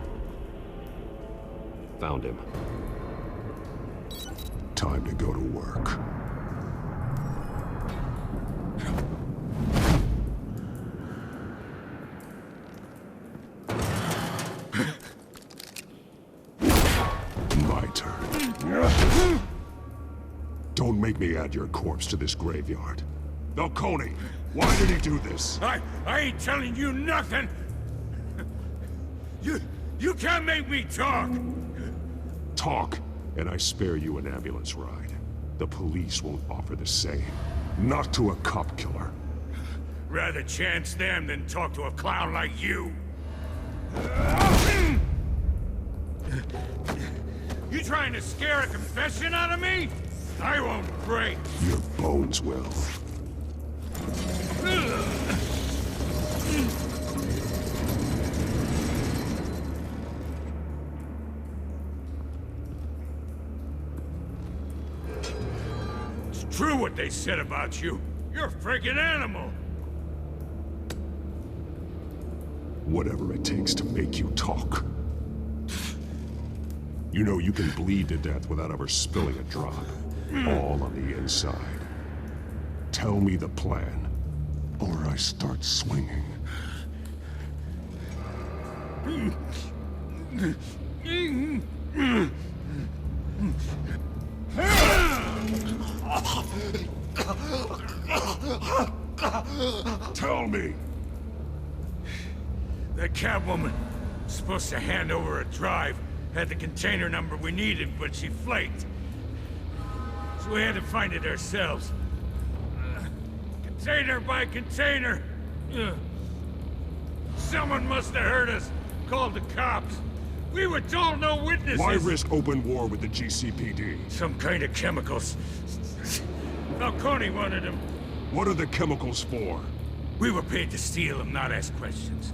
Found him. Time to go to work. My turn. Don't make me add your corpse to this graveyard. Falcone, why did he do this? I ain't telling you nothing! You can't make me talk! Talk, and I spare you an ambulance ride. The police won't offer the same. Not to a cop killer. Rather chance them than talk to a clown like you. You trying to scare a confession out of me? I won't break. Your bones will. It's true what they said about you. You're a freaking animal. Whatever it takes to make you talk. You know you can bleed to death without ever spilling a drop. All on the inside. Tell me the plan, or I start swinging. Tell me! That Catwoman was supposed to hand over a drive, had the container number we needed, but she flaked. So we had to find it ourselves. Container by container. Someone must have heard us, called the cops. We were told no witnesses. Why risk open war with the GCPD? Some kind of chemicals. Falcone wanted them. What are the chemicals for? We were paid to steal them, not ask questions.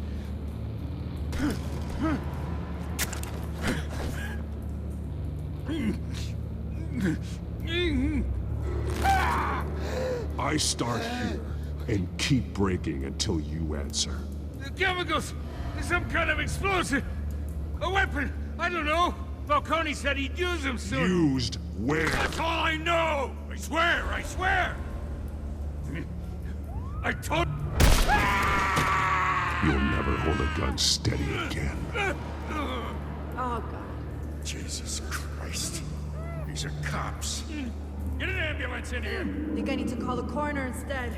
I start here and keep breaking until you answer. The chemicals! Some kind of explosive! A weapon! I don't know! Falcone said he'd use them soon! Used where? That's all I know! I swear! I swear! I told... You'll never hold a gun steady again. Oh, God. Jesus Christ. These are cops. Get an ambulance in here! Think I need to call the coroner instead.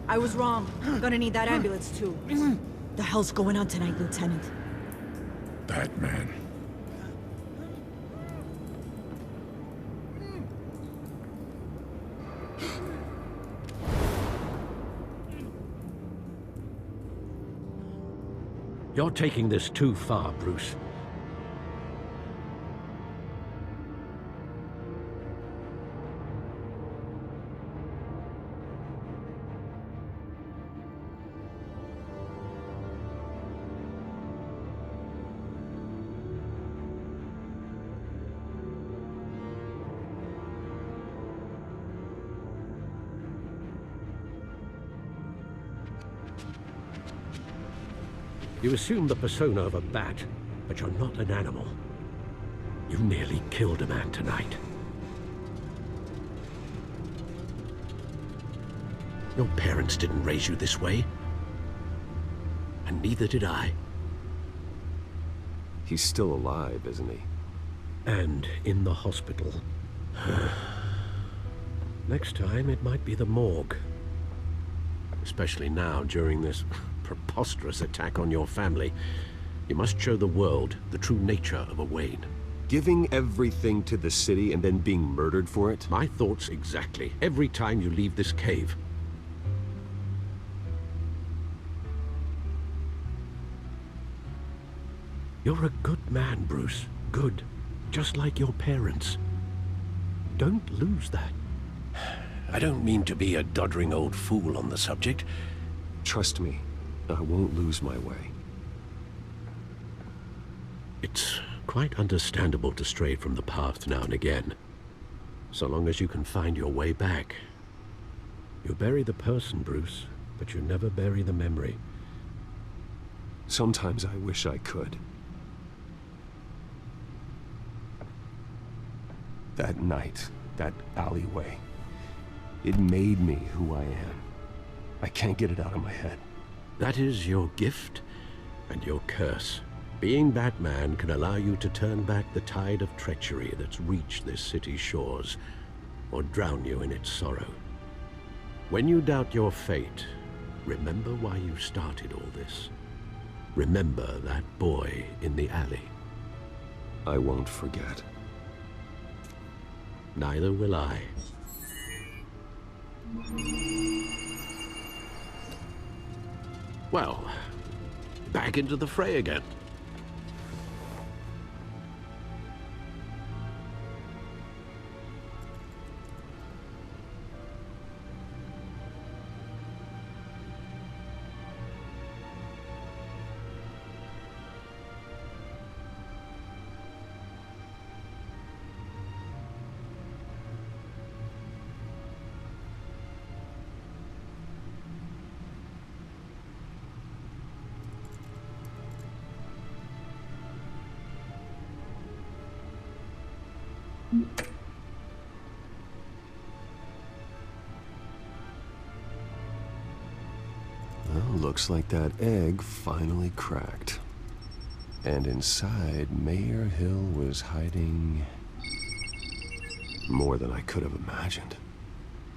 I was wrong. Gonna need that ambulance, too. The hell's going on tonight, Lieutenant? Batman. You're taking this too far, Bruce. You assume the persona of a bat, but you're not an animal. You nearly killed a man tonight. Your parents didn't raise you this way. And neither did I. He's still alive, isn't he? And in the hospital. Next time, it might be the morgue. Especially now, during this preposterous attack on your family. You must show the world the true nature of a Wayne. Giving everything to the city and then being murdered for it? My thoughts exactly. Every time you leave this cave. You're a good man, Bruce. Good. just like your parents. Don't lose that. I don't mean to be a doddering old fool on the subject. Trust me, I won't lose my way. It's quite understandable to stray from the path now and again, so long as you can find your way back. You bury the person, Bruce, but you never bury the memory. Sometimes I wish I could. That night, that alleyway, it made me who I am. I can't get it out of my head. That is your gift and your curse. Being Batman can allow you to turn back the tide of treachery that's reached this city's shores, or drown you in its sorrow. When you doubt your fate, remember why you started all this. Remember that boy in the alley. I won't forget. Neither will I. Well, back into the fray again. Well, looks like that egg finally cracked. And inside, Mayor Hill was hiding more than I could have imagined.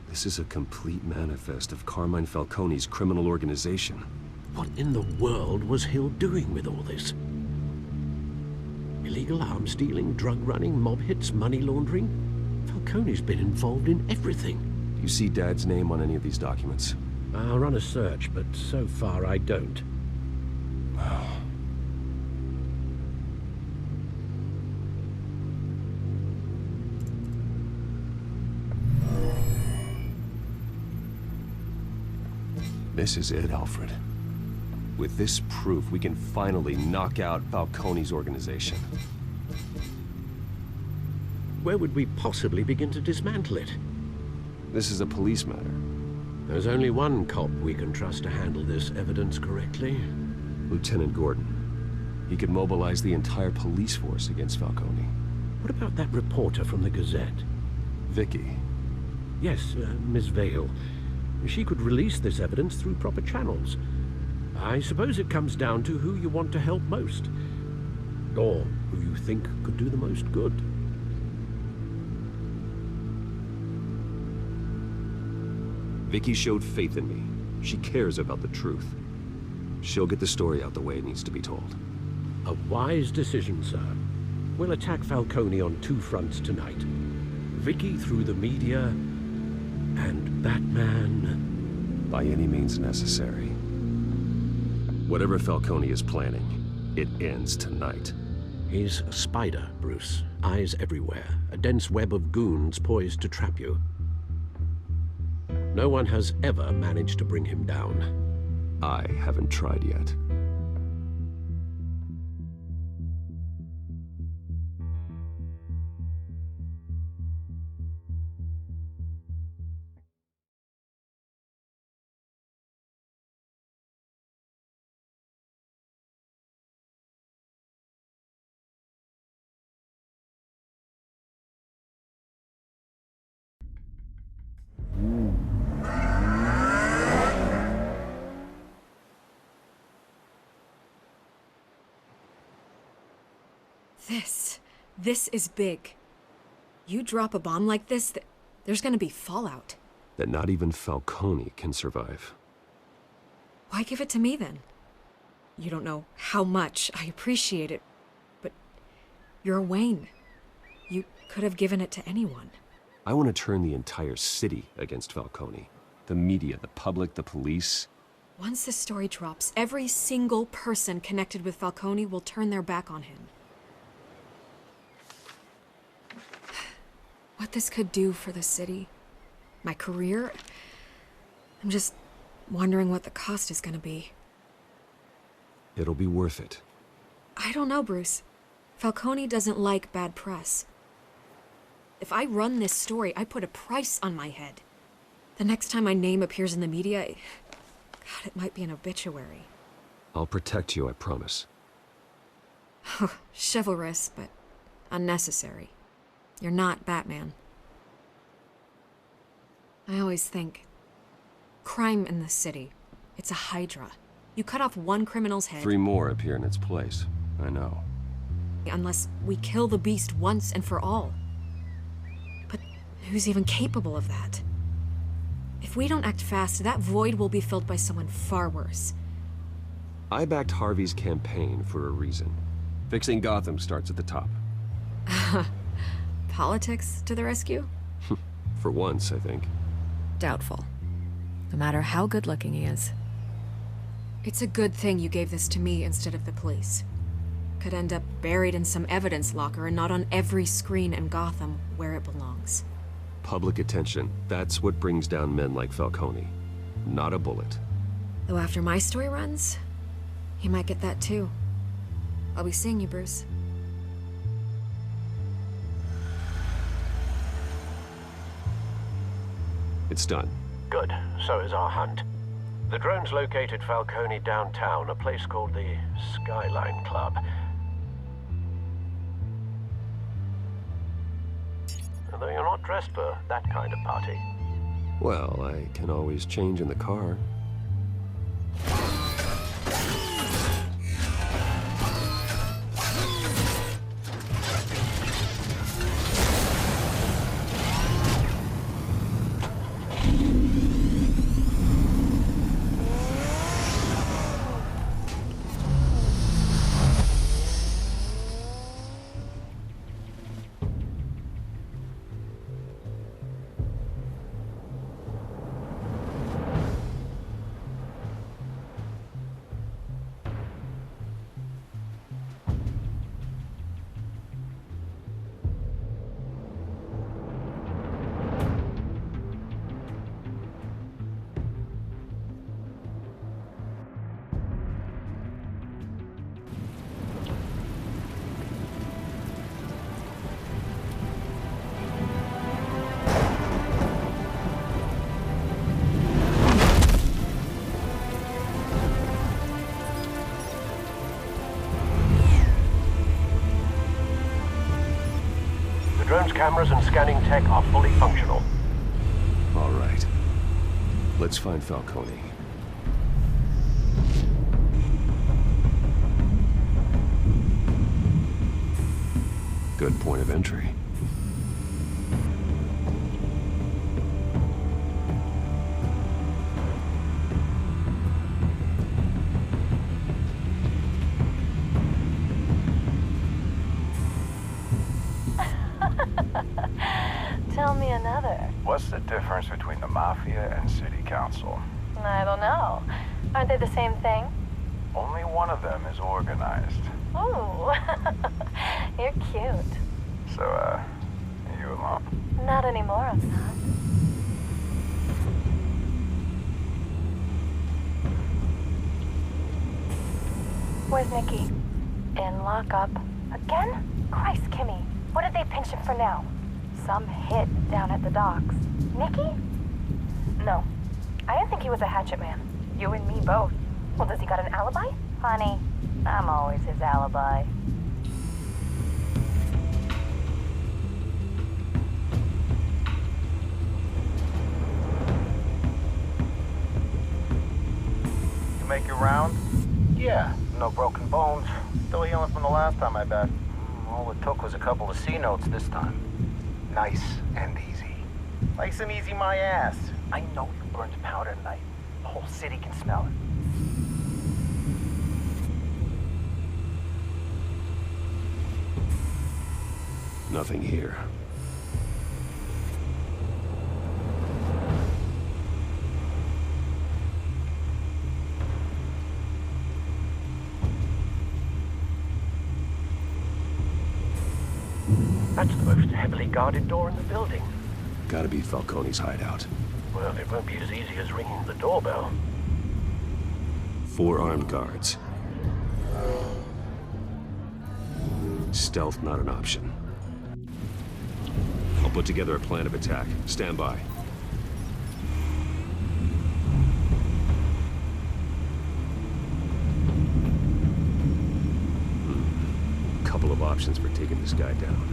This is a complete manifest of Carmine Falcone's criminal organization. What in the world was Hill doing with all this? Illegal arms dealing, drug running, mob hits, money laundering? Falcone's been involved in everything. Do you see Dad's name on any of these documents? I'll run a search, but so far I don't. This is it, Alfred. With this proof, we can finally knock out Falcone's organization. Where would we possibly begin to dismantle it? This is a police matter. There's only one cop we can trust to handle this evidence correctly. Lieutenant Gordon. He could mobilize the entire police force against Falcone. What about that reporter from the Gazette? Vicky. Yes, Miss Vale. She could release this evidence through proper channels. I suppose it comes down to who you want to help most. Or who you think could do the most good. Vicky showed faith in me. She cares about the truth. She'll get the story out the way it needs to be told. A wise decision, sir. We'll attack Falcone on two fronts tonight. Vicky through the media, and Batman... by any means necessary. Whatever Falcone is planning, it ends tonight. He's a spider, Bruce. Eyes everywhere. A dense web of goons poised to trap you. No one has ever managed to bring him down. I haven't tried yet. This is big. You drop a bomb like this, there's gonna be fallout. That not even Falcone can survive. Why give it to me then? You don't know how much I appreciate it, but you're Wayne. You could have given it to anyone. I want to turn the entire city against Falcone. The media, the public, the police. Once this story drops, every single person connected with Falcone will turn their back on him. what this could do for the city, my career. I'm just wondering what the cost is gonna be. It'll be worth it. I don't know, Bruce. Falcone doesn't like bad press. If I run this story, I put a price on my head. The next time my name appears in the media, God, it might be an obituary. I'll protect you, I promise. Chivalrous, but unnecessary. You're not Batman. I always think, crime in the city, it's a hydra. You cut off one criminal's head... 3 more appear in its place. I know. Unless we kill the beast once and for all. But who's even capable of that? If we don't act fast, that void will be filled by someone far worse. I backed Harvey's campaign for a reason. Fixing Gotham starts at the top. Politics to the rescue? For once, I think. Doubtful. No matter how good-looking he is. It's a good thing you gave this to me instead of the police. Could end up buried in some evidence locker and not on every screen in Gotham where it belongs. Public attention. That's what brings down men like Falcone. Not a bullet. Though after my story runs, he might get that too. I'll be seeing you, Bruce. It's done. Good. So is our hunt. The drone's located Falcone downtown, a place called the Skyline Club. Although you're not dressed for that kind of party. Well, I can always change in the car. Drone's cameras and scanning tech are fully functional. All right. Let's find Falcone. Good point of entry. Tell me another. What's the difference between the Mafia and City Council? I don't know. Aren't they the same thing? Only one of them is organized. Ooh, you're cute. So, are you alone? Not anymore, I'm not. Where's Nikki? In lockup. Again? Christ, Kimmy. What did they pinch him for now? Some hit down at the docks. Nikki? No. I didn't think he was a hatchet man. You and me both. Well, does he got an alibi? Honey, I'm always his alibi. You make your round? Yeah, no broken bones. Still healing from the last time, I bet. All it took was a couple of C notes this time. Nice and easy. Nice and easy my ass. I know you burned powder tonight. The whole city can smell it. Nothing here. That's the most heavily guarded door in the building. Gotta be Falcone's hideout. Well, it won't be as easy as ringing the doorbell. 4 armed guards. Stealth not an option. I'll put together a plan of attack. Stand by. Couple of options for taking this guy down.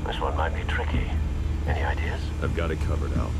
This one might be tricky. Any ideas? I've got it covered, Al.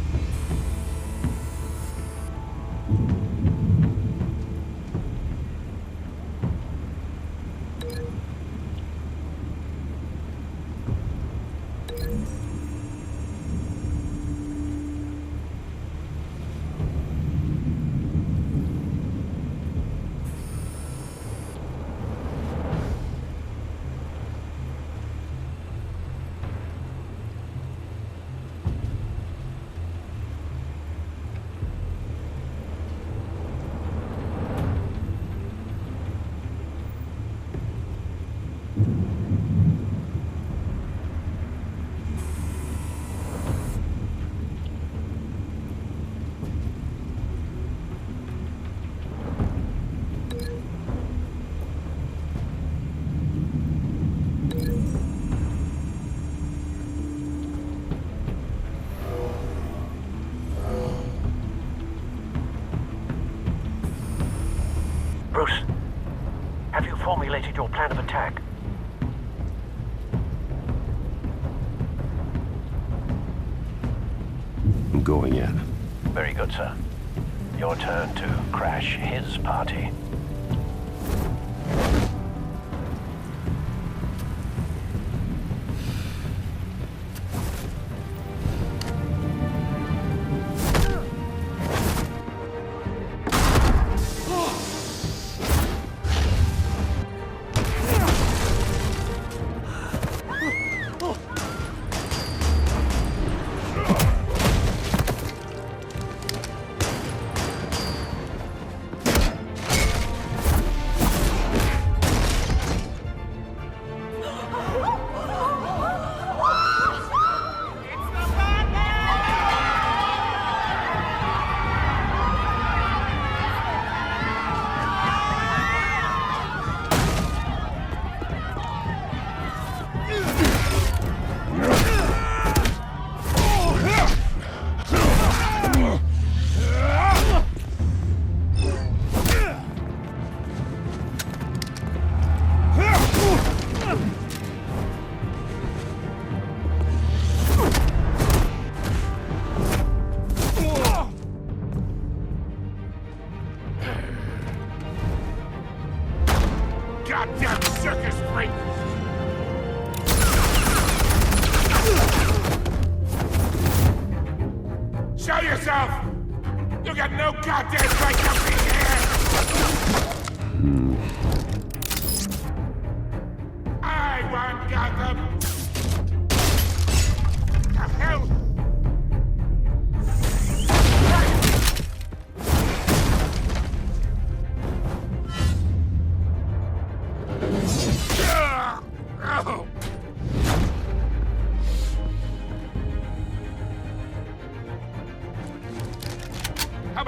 Bruce, have you formulated your plan of attack? I'm going in. Very good, sir. Your turn to crash his party. Goddamn circus freak! Show yourself! You got no goddamn right to be here! I want Gotham! The hell?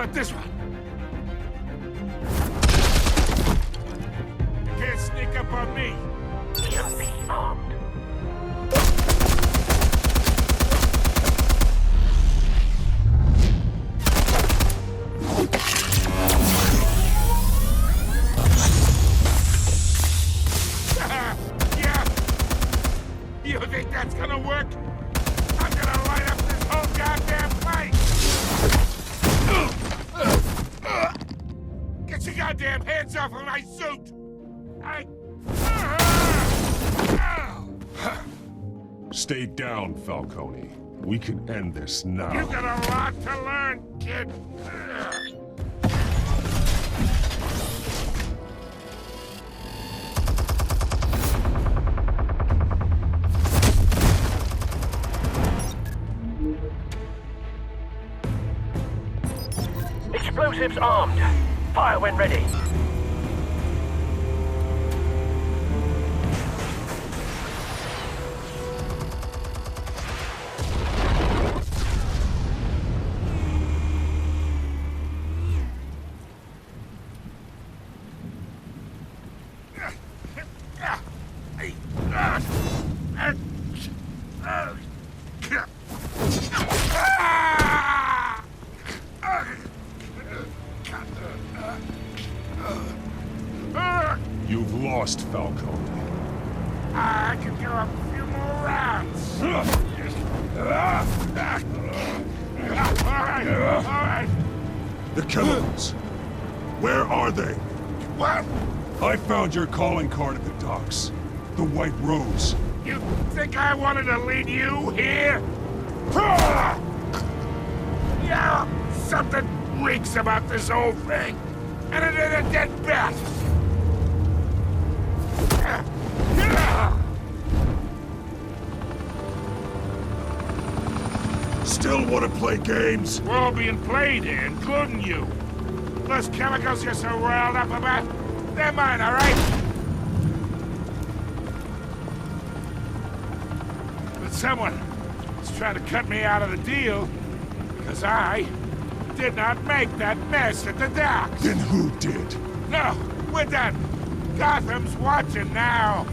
about this one? You can't sneak up on me. Just be armed. Yeah. You think that's gonna work? I'm gonna light up this whole goddamn place! Get your goddamn hands off of my suit! Stay down, Falcone. We can end this now. You got a lot to learn, kid. Explosives armed. Fire when ready. You've lost, Falcone. I can do a few more rounds. All right. The chemicals. Where are they? What? I found your calling card at the docks. The White Rose. You think I wanted to lead you here? Yeah, something reeks about this whole thing. And it is a dead bat. Still want to play games? We're all being played here, including you. Those chemicals you're so riled up about, they're mine, all right? But someone is trying to cut me out of the deal because I did not make that mess at the docks. Then who did? No, we're done. Gotham's watching now.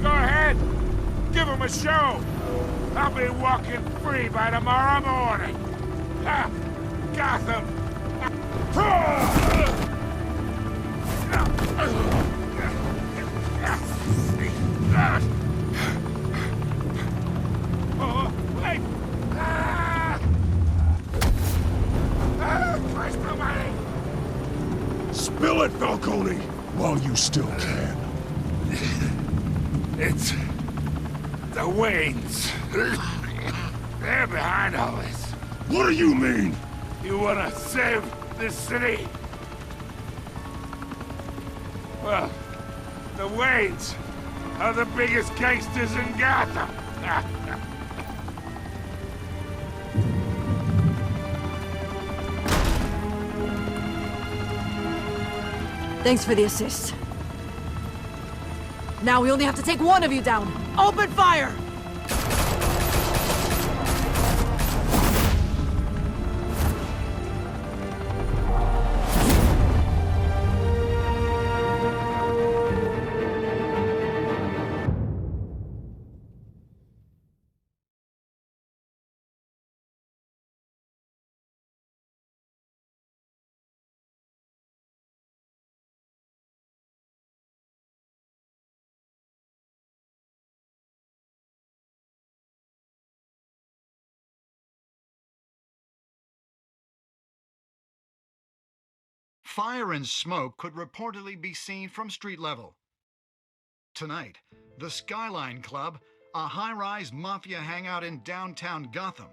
Go ahead. Give him a show. I'll be walking free by tomorrow morning. Gotham. Oh, wait. Christ almighty. Spill it, Falcone, while you still can. It's the Waynes. They're behind all this. What do you mean? You wanna save this city? Well, the Waynes are the biggest gangsters in Gotham. Thanks for the assist. Now we only have to take one of you down. Open fire! Fire and smoke could reportedly be seen from street level. Tonight, the Skyline Club, a high-rise mafia hangout in downtown Gotham,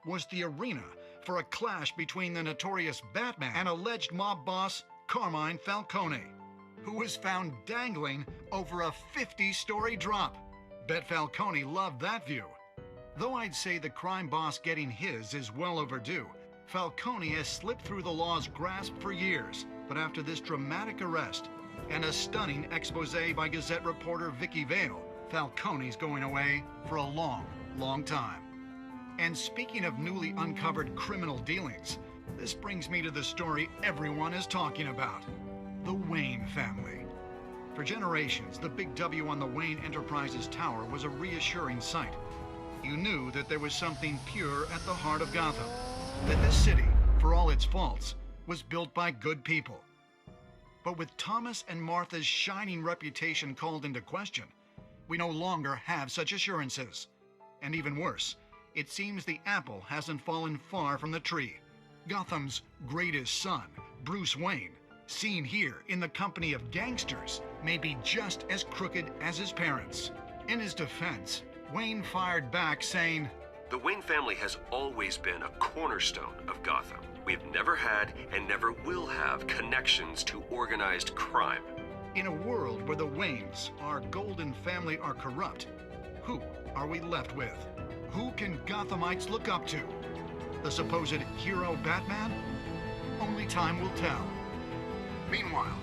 was the arena for a clash between the notorious Batman and alleged mob boss Carmine Falcone, who was found dangling over a 50-story drop. Bet Falcone loved that view. Though I'd say the crime boss getting his is well overdue, Falcone has slipped through the law's grasp for years, but after this dramatic arrest and a stunning expose by Gazette reporter Vicky Vale, Falcone's going away for a long, long time. And speaking of newly uncovered criminal dealings, this brings me to the story everyone is talking about. The Wayne family. For generations, the big W on the Wayne Enterprises tower was a reassuring sight. You knew that there was something pure at the heart of Gotham. That this city, for all its faults, was built by good people. But with Thomas and Martha's shining reputation called into question, we no longer have such assurances. And even worse, it seems the apple hasn't fallen far from the tree. Gotham's greatest son, Bruce Wayne, seen here in the company of gangsters, may be just as crooked as his parents. In his defense, Wayne fired back saying, "The Wayne family has always been a cornerstone of Gotham. We've never had and never will have connections to organized crime." In a world where the Waynes, our golden family, are corrupt, who are we left with? Who can Gothamites look up to? The supposed hero Batman? Only time will tell. Meanwhile,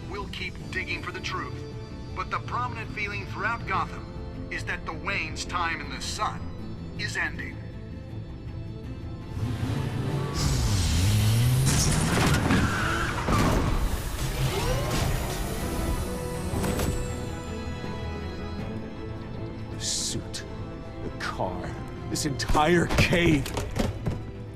we'll keep digging for the truth. But the prominent feeling throughout Gotham is that the Waynes' time in the sun is ending. The suit, the car, this entire cave.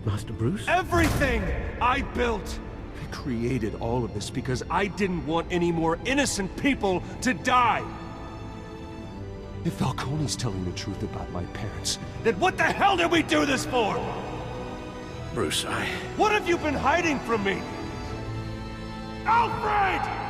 Master Bruce? Everything I built! I created all of this because I didn't want any more innocent people to die! If Falcone's telling the truth about my parents, then what the hell did we do this for? Bruce, What have you been hiding from me? Alfred!